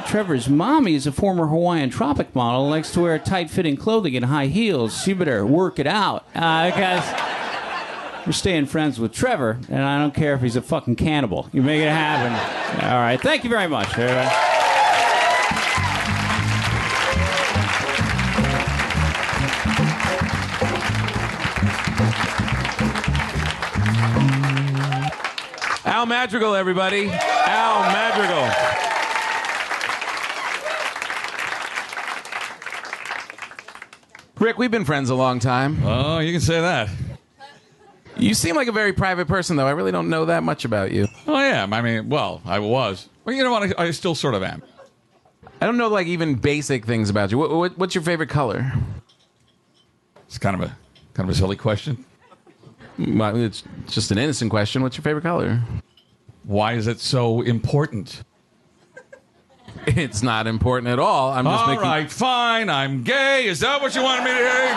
Trevor's mommy is a former Hawaiian tropic model, likes to wear tight-fitting clothing and high heels. She better work it out. Because we're staying friends with Trevor, and I don't care if he's a fucking cannibal. You make it happen. All right. Thank you very much, everybody.
Al Madrigal, everybody. Al Madrigal. Rick, we've been friends a long time.
Oh, you can say that.
You seem like a very private person, though. I really don't know that much about you.
Oh, I am. I mean, well, I was. Well, you know what? I still sort of am.
I don't know, like, even basic things about you. What's your favorite color?
It's kind of a silly question.
Well, it's just an innocent question. What's your favorite color?
Why is it so important?
It's not important at all. I'm just
All right, fine. I'm gay. Is that what you wanted me to hear?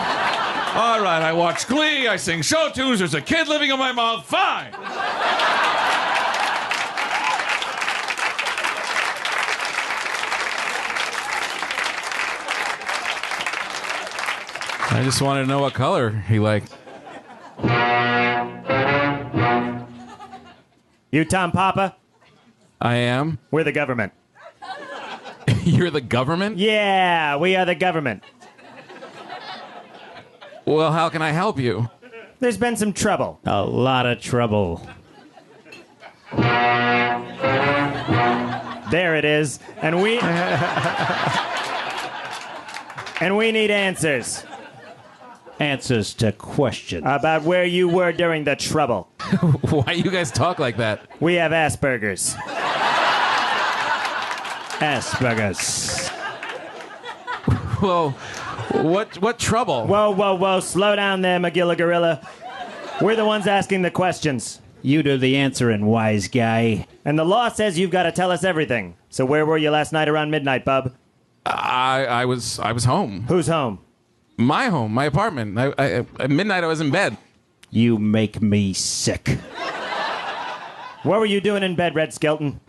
All right, I watch Glee. I sing show tunes. There's a kid living in my mouth. Fine.
I just wanted to know what color he liked.
You Tom Papa?
I am.
We're the government.
You're the government?
Yeah, we are the government.
Well, how can I help you?
There's been some trouble. A lot of trouble. There it is. And we... and we need answers. Answers to questions. About where you were during the trouble.
Why you guys talk like that?
We have Asperger's. Asperger's.
Well, what trouble?
Whoa. Slow down there, Magilla Gorilla. We're the ones asking the questions. You do the answering, wise guy. And the law says you've got to tell us everything. So where were you last night around midnight, bub?
I was home.
Who's home?
My home, my apartment. At midnight, I was in bed.
You make me sick. What were you doing in bed, Red Skelton?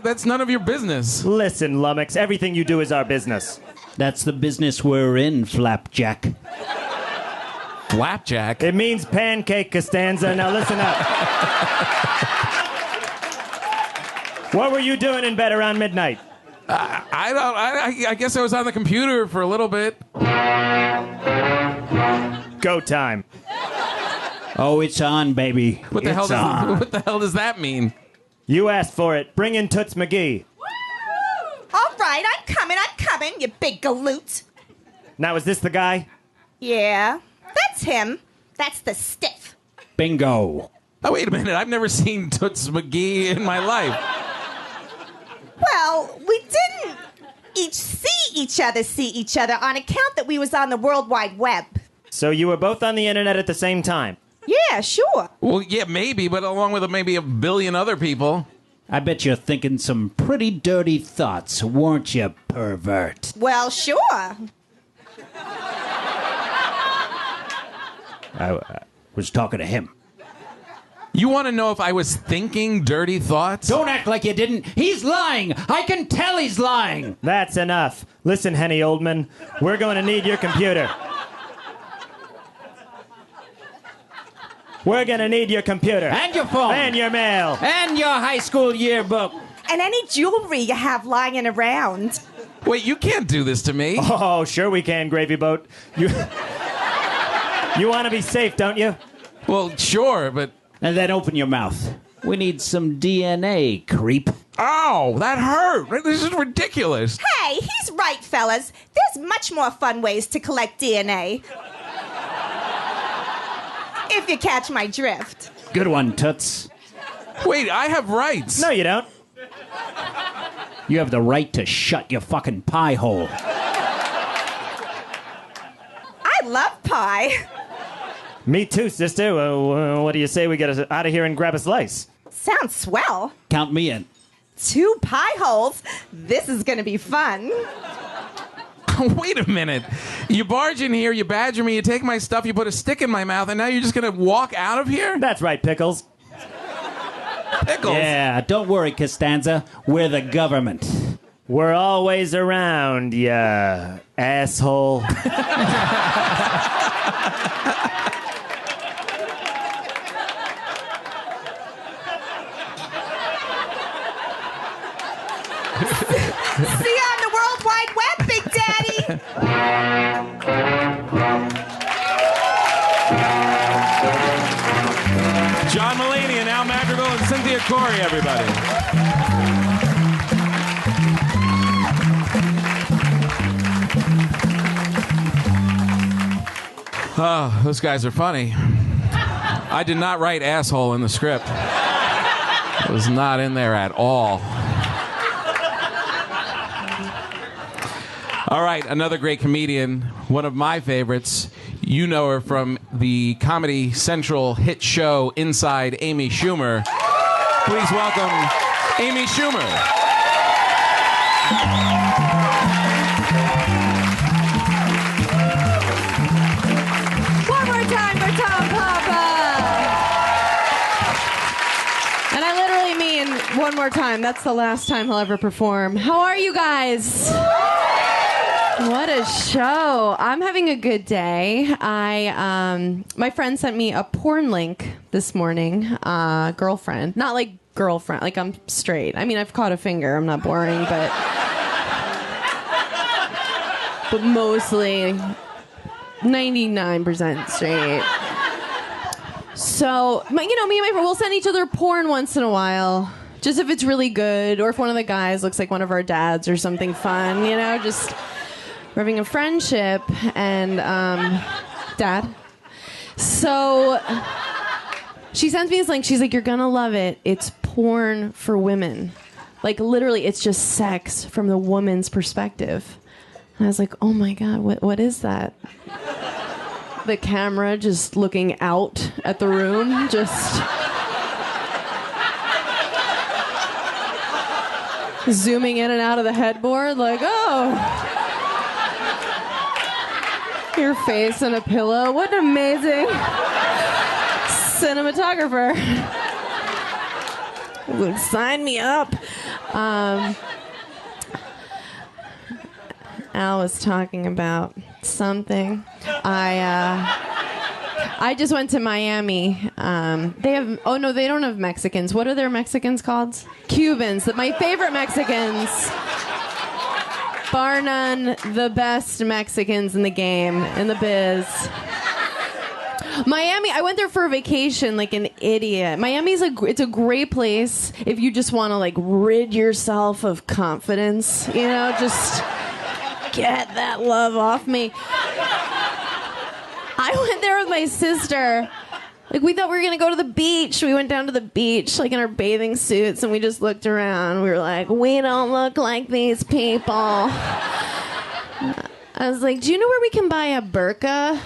That's none of your business.
Listen, Lummox, everything you do is our business. That's the business we're in, Flapjack.
Flapjack?
It means pancake, Costanza. Now listen up. What were you doing in bed around midnight?
I guess I was on the computer for a little bit.
Go time.
Oh, it's on, baby.
What the hell does that mean?
You asked for it. Bring in Toots McGee.
All right, I'm coming, you big galoot.
Now, is this the guy?
Yeah, that's him. That's the stiff.
Bingo.
Oh, wait a minute. I've never seen Toots McGee in my life.
Well, we didn't see each other on account that we was on the World Wide Web.
So you were both on the internet at the same time?
Yeah, sure.
Well, yeah, maybe, but along with maybe a billion other people.
I bet you're thinking some pretty dirty thoughts, weren't you, pervert?
Well, sure.
I was talking to him.
You want to know if I was thinking dirty thoughts?
Don't act like you didn't. He's lying. I can tell he's lying.
That's enough. Listen, Henny Oldman, we're going to need your computer. We're gonna need your computer.
And your phone.
And your mail.
And your high school yearbook.
And any jewelry you have lying around.
Wait, you can't do this to me.
Oh, sure we can, Gravy Boat. You want to be safe, don't you?
Well, sure, but...
And then open your mouth. We need some DNA, creep.
Ow, that hurt. This is ridiculous.
Hey, he's right, fellas. There's much more fun ways to collect DNA. If you catch my drift.
Good one, Toots.
Wait, I have rights.
No, you don't.
You have the right to shut your fucking pie hole.
I love pie.
Me too, sister. What do you say we get out of here and grab a slice?
Sounds swell.
Count me in.
2 pie holes. This is gonna be fun.
Wait a minute. You barge in here, you badger me, you take my stuff, you put a stick in my mouth, and now you're just going to walk out of here?
That's right, Pickles.
Pickles?
Yeah, don't worry, Costanza. We're the government.
We're always around, ya asshole.
See you on the World Wide Web, Big Daddy.
John Mulaney and Al Madrigal and Cynthia Corey, everybody. Oh, those guys are funny. I did not write asshole in the script. It was not in there at all. All right, another great comedian, one of my favorites. You know her from the Comedy Central hit show Inside Amy Schumer. Please welcome Amy Schumer.
One more time for Tom Papa. And I literally mean one more time. That's the last time he'll ever perform. How are you guys? What a show. I'm having a good day. My friend sent me a porn link this morning. Girlfriend. Not like girlfriend. Like I'm straight. I mean, I've caught a finger. I'm not boring, but mostly 99% straight. So, me and my friend, we'll send each other porn once in a while. Just if it's really good, or if one of the guys looks like one of our dads or something fun, just... We're having a friendship, and Dad. So she sends me this link. She's like, "You're gonna love it. It's porn for women. Like literally, it's just sex from the woman's perspective." And I was like, "Oh my God, what is that?" The camera just looking out at the room, just zooming in and out of the headboard, like, oh. Your face and a pillow. What an amazing cinematographer. Sign me up. Al was talking about something. I just went to Miami. They don't have Mexicans. What are their Mexicans called? Cubans. My favorite Mexicans. Bar none, the best Mexicans in the game, in the biz. Miami, I went there for a vacation like an idiot. Miami's it's a great place if you just want to rid yourself of confidence, just get that love off me. I went there with my sister. We thought we were going to go to the beach. We went down to the beach, in our bathing suits, and we just looked around. We were like, we don't look like these people. I was like, do you know where we can buy a burqa?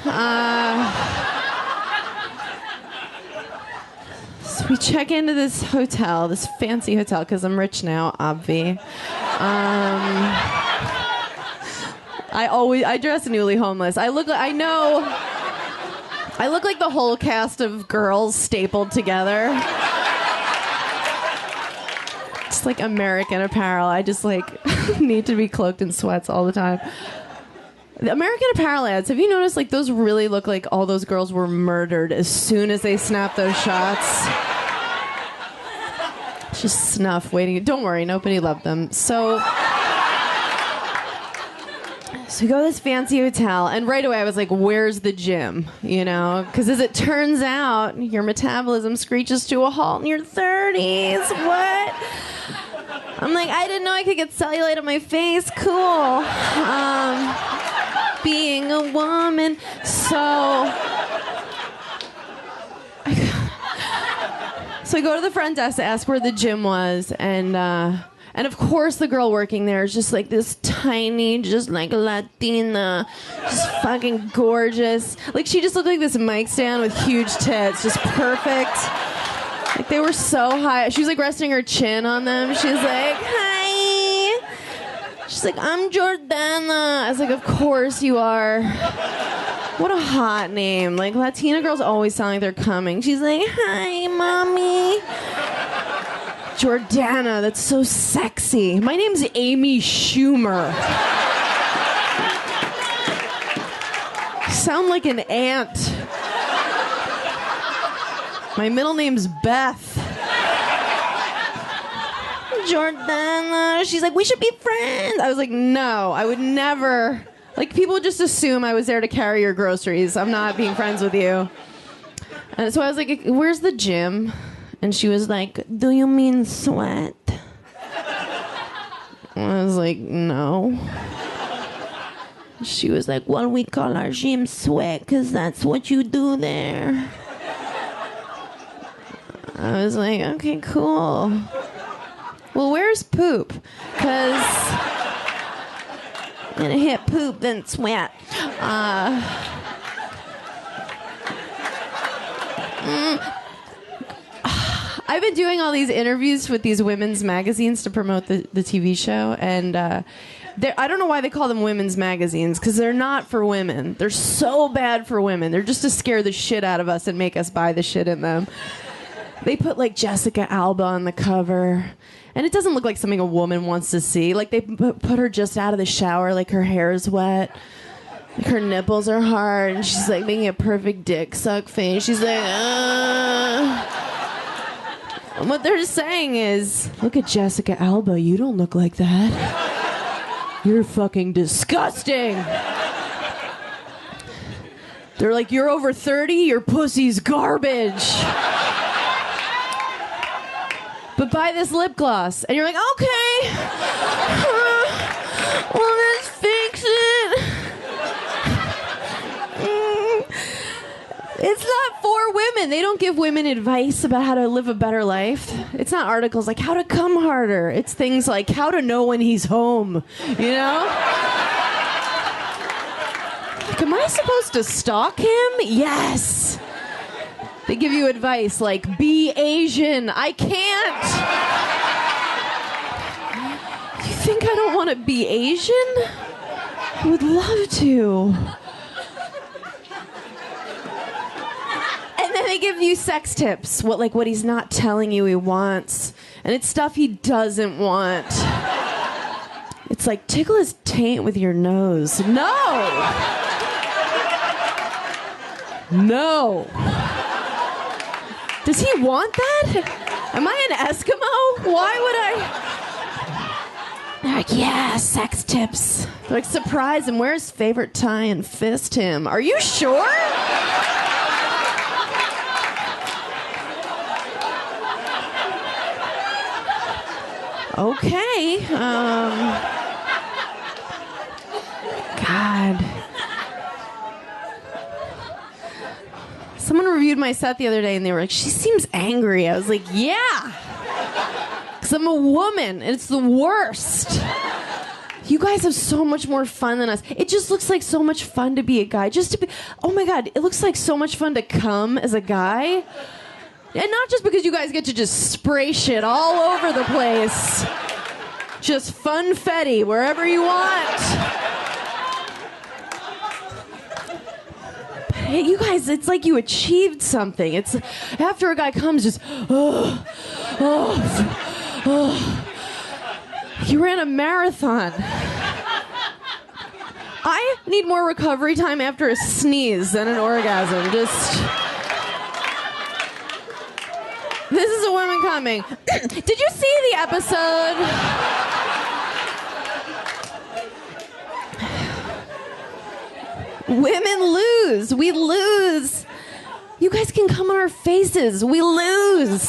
So we check into this hotel, this fancy hotel, because I'm rich now, obvi. I dress newly homeless. I look like the whole cast of Girls stapled together. It's like American Apparel. I just need to be cloaked in sweats all the time. The American Apparel ads, have you noticed, like, those really look like all those girls were murdered as soon as they snapped those shots? Just snuff waiting. Don't worry, nobody loved them. So we go to this fancy hotel, and right away I was like, where's the gym? You know? Because as it turns out, your metabolism screeches to a halt in your 30s. What? I'm like, I didn't know I could get cellulite on my face. Cool. Being a woman. So I go to the front desk to ask where the gym was, and of course the girl working there is just like this tiny, just like Latina, just fucking gorgeous. Like, she just looked like this mic stand with huge tits, just perfect. Like, they were so high. She was like resting her chin on them. She was like, hi. She's like, I'm Jordana. I was like, of course you are. What a hot name. Like, Latina girls always sound like they're coming. She's like, hi, mommy. Jordana, that's so sexy. My name's Amy Schumer. You sound like an aunt. My middle name's Beth. Jordana. She's like, we should be friends. I was like, no, I would never. Like, people would just assume I was there to carry your groceries. I'm not being friends with you. And so I was like, where's the gym? And she was like, do you mean sweat? I was like, no. She was like, well, we call our gym sweat because that's what you do there. I was like, okay, cool. Well, where's poop? Because I'm gonna hit poop, then sweat. I've been doing all these interviews with these women's magazines to promote the TV show, and I don't know why they call them women's magazines, because they're not for women. They're so bad for women. They're just to scare the shit out of us and make us buy the shit in them. They put, like, Jessica Alba on the cover, and it doesn't look like something a woman wants to see. Like, they put her just out of the shower, like her hair is wet, like her nipples are hard, and she's, like, making a perfect dick suck face. She's like, And what they're saying is, look at Jessica Alba, you don't look like that. You're fucking disgusting. They're like, you're over 30, your pussy's garbage. But buy this lip gloss. And you're like, okay. Well, let's fix it. It's not for women. They don't give women advice about how to live a better life. It's not articles like how to come harder. It's things like how to know when he's home. You know? Like, am I supposed to stalk him? Yes. They give you advice like, be Asian. I can't. You think I don't want to be Asian? I would love to. And then they give you sex tips. What he's not telling you he wants. And it's stuff he doesn't want. It's like, tickle his taint with your nose. No! No. Does he want that? Am I an Eskimo? Why would I? They're like, yeah, sex tips. They're like, surprise him, wear his favorite tie and fist him. Are you sure? Okay. God. Someone reviewed my set the other day and they were like, she seems angry. I was like, yeah. Because I'm a woman and it's the worst. You guys have so much more fun than us. It just looks like so much fun to be a guy. Just to be, oh my God, it looks like so much fun to come as a guy. And not just because you guys get to just spray shit all over the place. Just funfetti wherever you want. Hey, you guys, it's like you achieved something. It's after a guy comes, just, you ran a marathon. I need more recovery time after a sneeze than an orgasm. This is a woman coming. Did you see the episode? Women lose. We lose. You guys can come on our faces. We lose.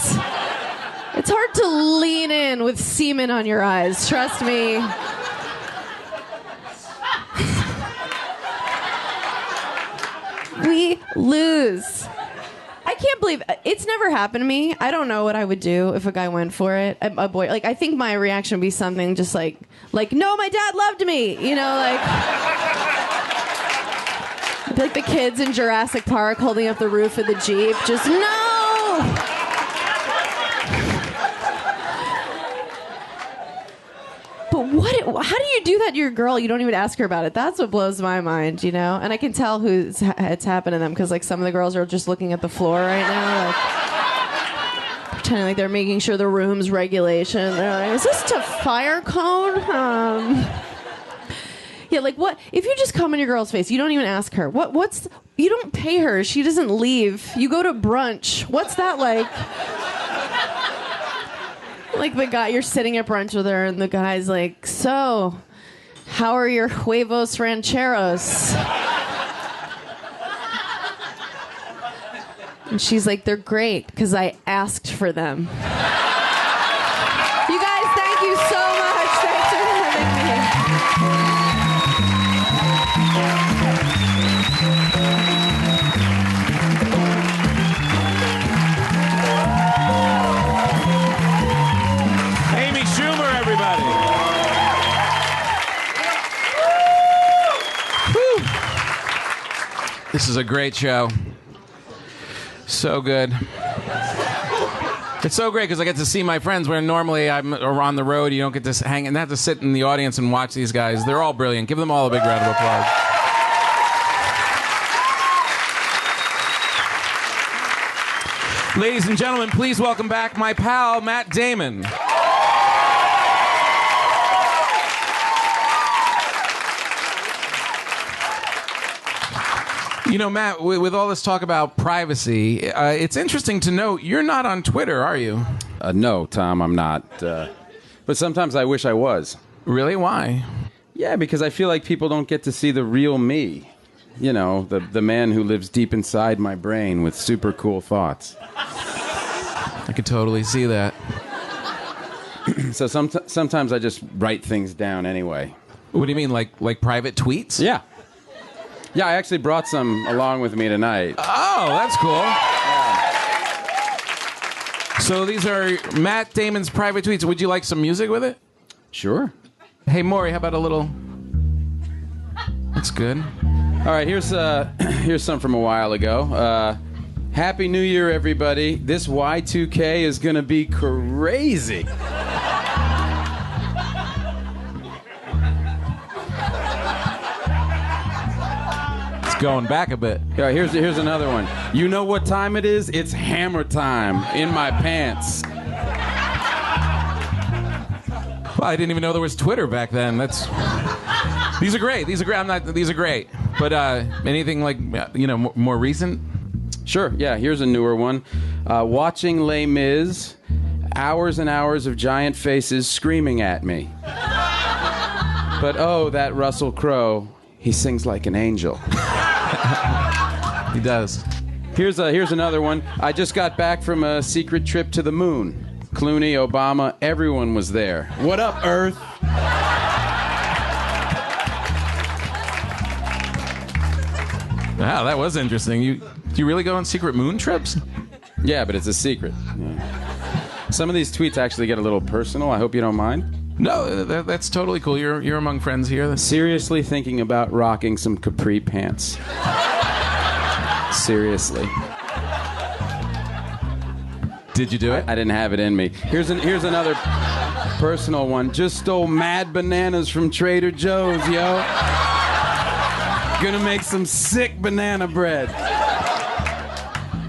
It's hard to lean in with semen on your eyes. Trust me. We lose. I can't believe it's never happened to me. I don't know what I would do if a guy went for it. A boy, like, I think my reaction would be something just like, no, my dad loved me. You know, like, I'd be like the kids in Jurassic Park holding up the roof of the Jeep. Just no. But how do you do that to your girl? You don't even ask her about it. That's what blows my mind, you know? And I can tell it's happened to them because, like, some of the girls are just looking at the floor right now, like, pretending like they're making sure the room's regulation. They're like, is this to fire code? Yeah, like, what? If you just come in your girl's face, you don't even ask her. You don't pay her. She doesn't leave. You go to brunch. What's that like? Like the guy, you're sitting at brunch with her, and the guy's like, so, how are your huevos rancheros? And she's like, they're great, because I asked for them. You guys, thank you so much. Thanks for having me.
Schumer, everybody. Woo. This is a great show. So good. It's so great because I get to see my friends where normally I'm on the road. You don't get to hang and have to sit in the audience and watch these guys. They're all brilliant. Give them all a big round of applause. Ladies and gentlemen, please welcome back my pal, Matt Damon. You know, Matt, with all this talk about privacy, it's interesting to note you're not on Twitter, are you?
No, Tom, I'm not. But sometimes I wish I was.
Really? Why?
Yeah, because I feel like people don't get to see the real me. You know, the man who lives deep inside my brain with super cool thoughts.
I could totally see that.
So sometimes I just write things down anyway.
What do you mean, like private tweets?
Yeah. Yeah, I actually brought some along with me tonight.
Oh, that's cool. Yeah. So these are Matt Damon's private tweets. Would you like some music with it?
Sure.
Hey, Maury, how about a little... That's good.
All right, here's some from a while ago. Happy New Year, everybody. This Y2K is going to be crazy.
Going back a bit.
Yeah, here's another one. You know what time it is? It's hammer time in my pants.
Well, I didn't even know there was Twitter back then. These are great. These are great. But anything like more recent?
Sure. Yeah. Here's a newer one. Watching Les Mis, hours and hours of giant faces screaming at me. But oh, that Russell Crowe, he sings like an angel.
He does.
Here's another one. I just got back from a secret trip to the moon. Clooney, Obama, everyone was there. What up, Earth?
Wow, that was interesting. Do you really go on secret moon trips?
Yeah, but it's a secret. Yeah. Some of these tweets actually get a little personal. I hope you don't mind.
No, that's totally cool. You're among friends here.
Seriously thinking about rocking some capri pants. Seriously.
Did you do it?
I didn't have it in me. Here's another personal one. Just stole mad bananas from Trader Joe's, yo. Gonna make some sick banana bread.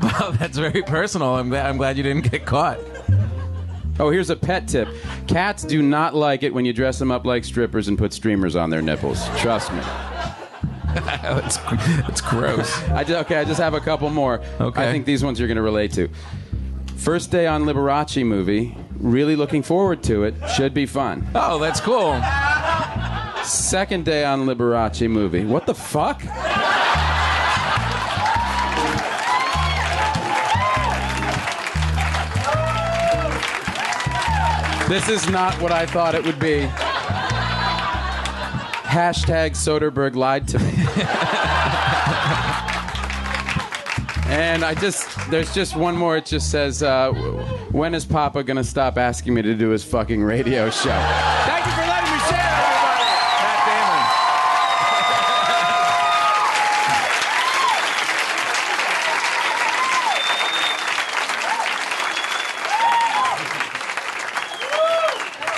Wow, that's very personal. I'm glad you didn't get caught.
Oh, here's a pet tip. Cats do not like it when you dress them up like strippers and put streamers on their nipples. Trust me.
That's gross.
I just have a couple more.
Okay.
I think these ones you're going to relate to. First day on Liberace movie. Really looking forward to it. Should be fun.
Oh, that's cool.
Second day on Liberace movie. What the fuck? This is not what I thought it would be. Hashtag Soderbergh lied to me. And there's just one more. It just says, when is Papa gonna stop asking me to do his fucking radio show? Thank you for letting me share, everybody. Matt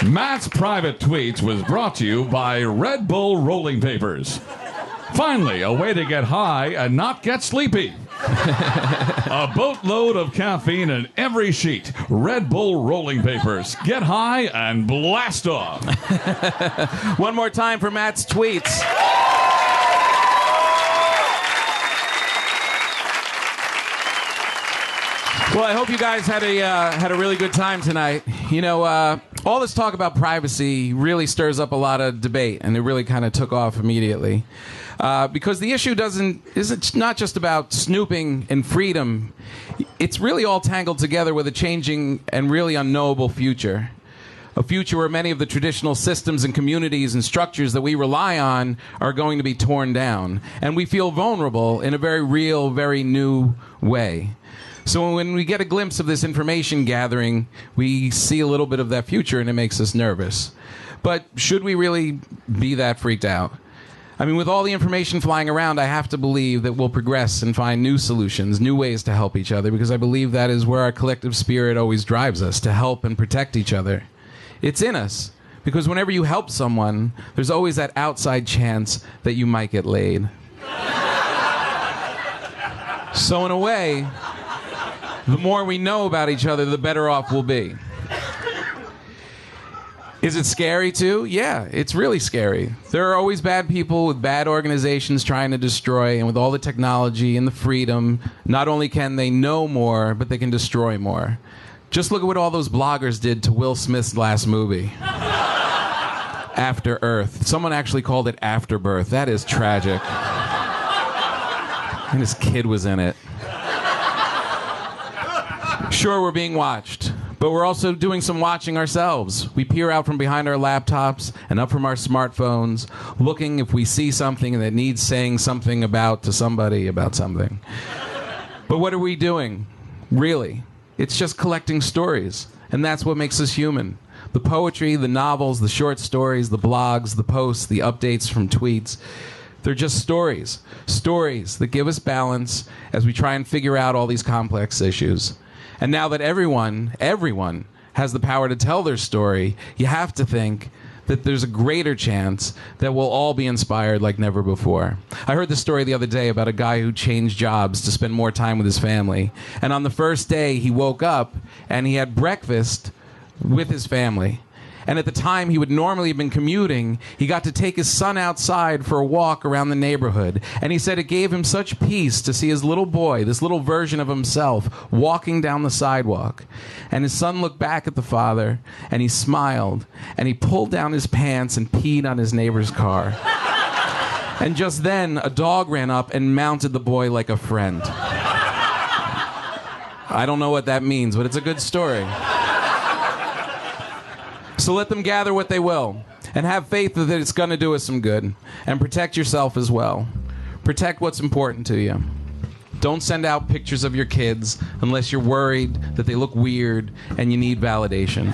Damon.
Matt's private tweets was brought to you by Red Bull Rolling Papers. Finally, a way to get high and not get sleepy. A boatload of caffeine in every sheet. Red Bull Rolling Papers. Get high and blast off.
One more time for Matt's tweets. Well, I hope you guys had a really good time tonight. You know, all this talk about privacy really stirs up a lot of debate, and it really kind of took off immediately. Because the issue isn't not just about snooping and freedom. It's really all tangled together with a changing and really unknowable future. A future where many of the traditional systems and communities and structures that we rely on are going to be torn down. And we feel vulnerable in a very real, very new way. So when we get a glimpse of this information gathering, we see a little bit of that future, and it makes us nervous. But should we really be that freaked out? I mean, with all the information flying around, I have to believe that we'll progress and find new solutions, new ways to help each other, because I believe that is where our collective spirit always drives us, to help and protect each other. It's in us, because whenever you help someone, there's always that outside chance that you might get laid. So in a way, the more we know about each other, the better off we'll be. Is it scary too? Yeah, it's really scary. There are always bad people with bad organizations trying to destroy, and with all the technology and the freedom, not only can they know more, but they can destroy more. Just look at what all those bloggers did to Will Smith's last movie. After Earth. Someone actually called it Afterbirth. That is tragic. And his kid was in it. Sure, we're being watched. But we're also doing some watching ourselves. We peer out from behind our laptops and up from our smartphones, looking if we see something that needs saying something about to somebody about something. But what are we doing? Really? It's just collecting stories. And that's what makes us human. The poetry, the novels, the short stories, the blogs, the posts, the updates from tweets. They're just stories. Stories that give us balance as we try and figure out all these complex issues. And now that everyone has the power to tell their story, you have to think that there's a greater chance that we'll all be inspired like never before. I heard this story the other day about a guy who changed jobs to spend more time with his family. And on the first day, he woke up and he had breakfast with his family. And at the time he would normally have been commuting, he got to take his son outside for a walk around the neighborhood. And he said it gave him such peace to see his little boy, this little version of himself, walking down the sidewalk. And his son looked back at the father, and he smiled, and he pulled down his pants and peed on his neighbor's car. And just then, a dog ran up and mounted the boy like a friend. I don't know what that means, but it's a good story. So let them gather what they will, and have faith that it's going to do us some good. And protect yourself as well. Protect what's important to you. Don't send out pictures of your kids unless you're worried that they look weird and you need validation.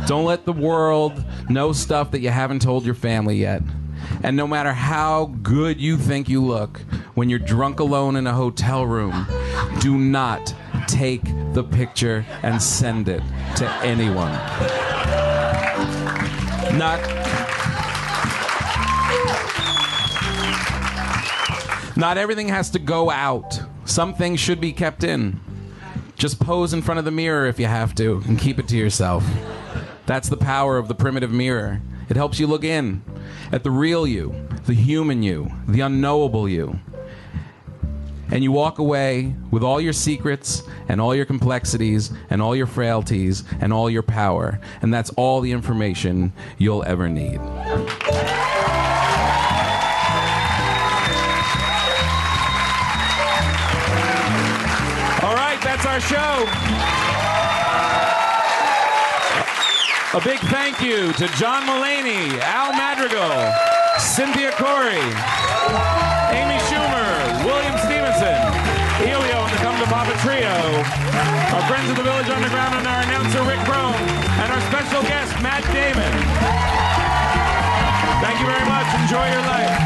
Don't let the world know stuff that you haven't told your family yet. And no matter how good you think you look, when you're drunk alone in a hotel room, do not take the picture and send it to anyone. Not everything has to go out. Some things should be kept in. Just pose in front of the mirror if you have to, and keep it to yourself. That's the power of the primitive mirror. It helps you look in at the real you, the human you, the unknowable you. And you walk away with all your secrets and all your complexities and all your frailties and all your power. And that's all the information you'll ever need. All right, that's our show. A big thank you to John Mulaney, Al Madrigal, Cynthia Corey, Amy Schumer, William Stevenson, Elio and the Come to Papa Trio, our friends of the Village Underground and our announcer Rick Brome, and our special guest Matt Damon. Thank you very much. Enjoy your life.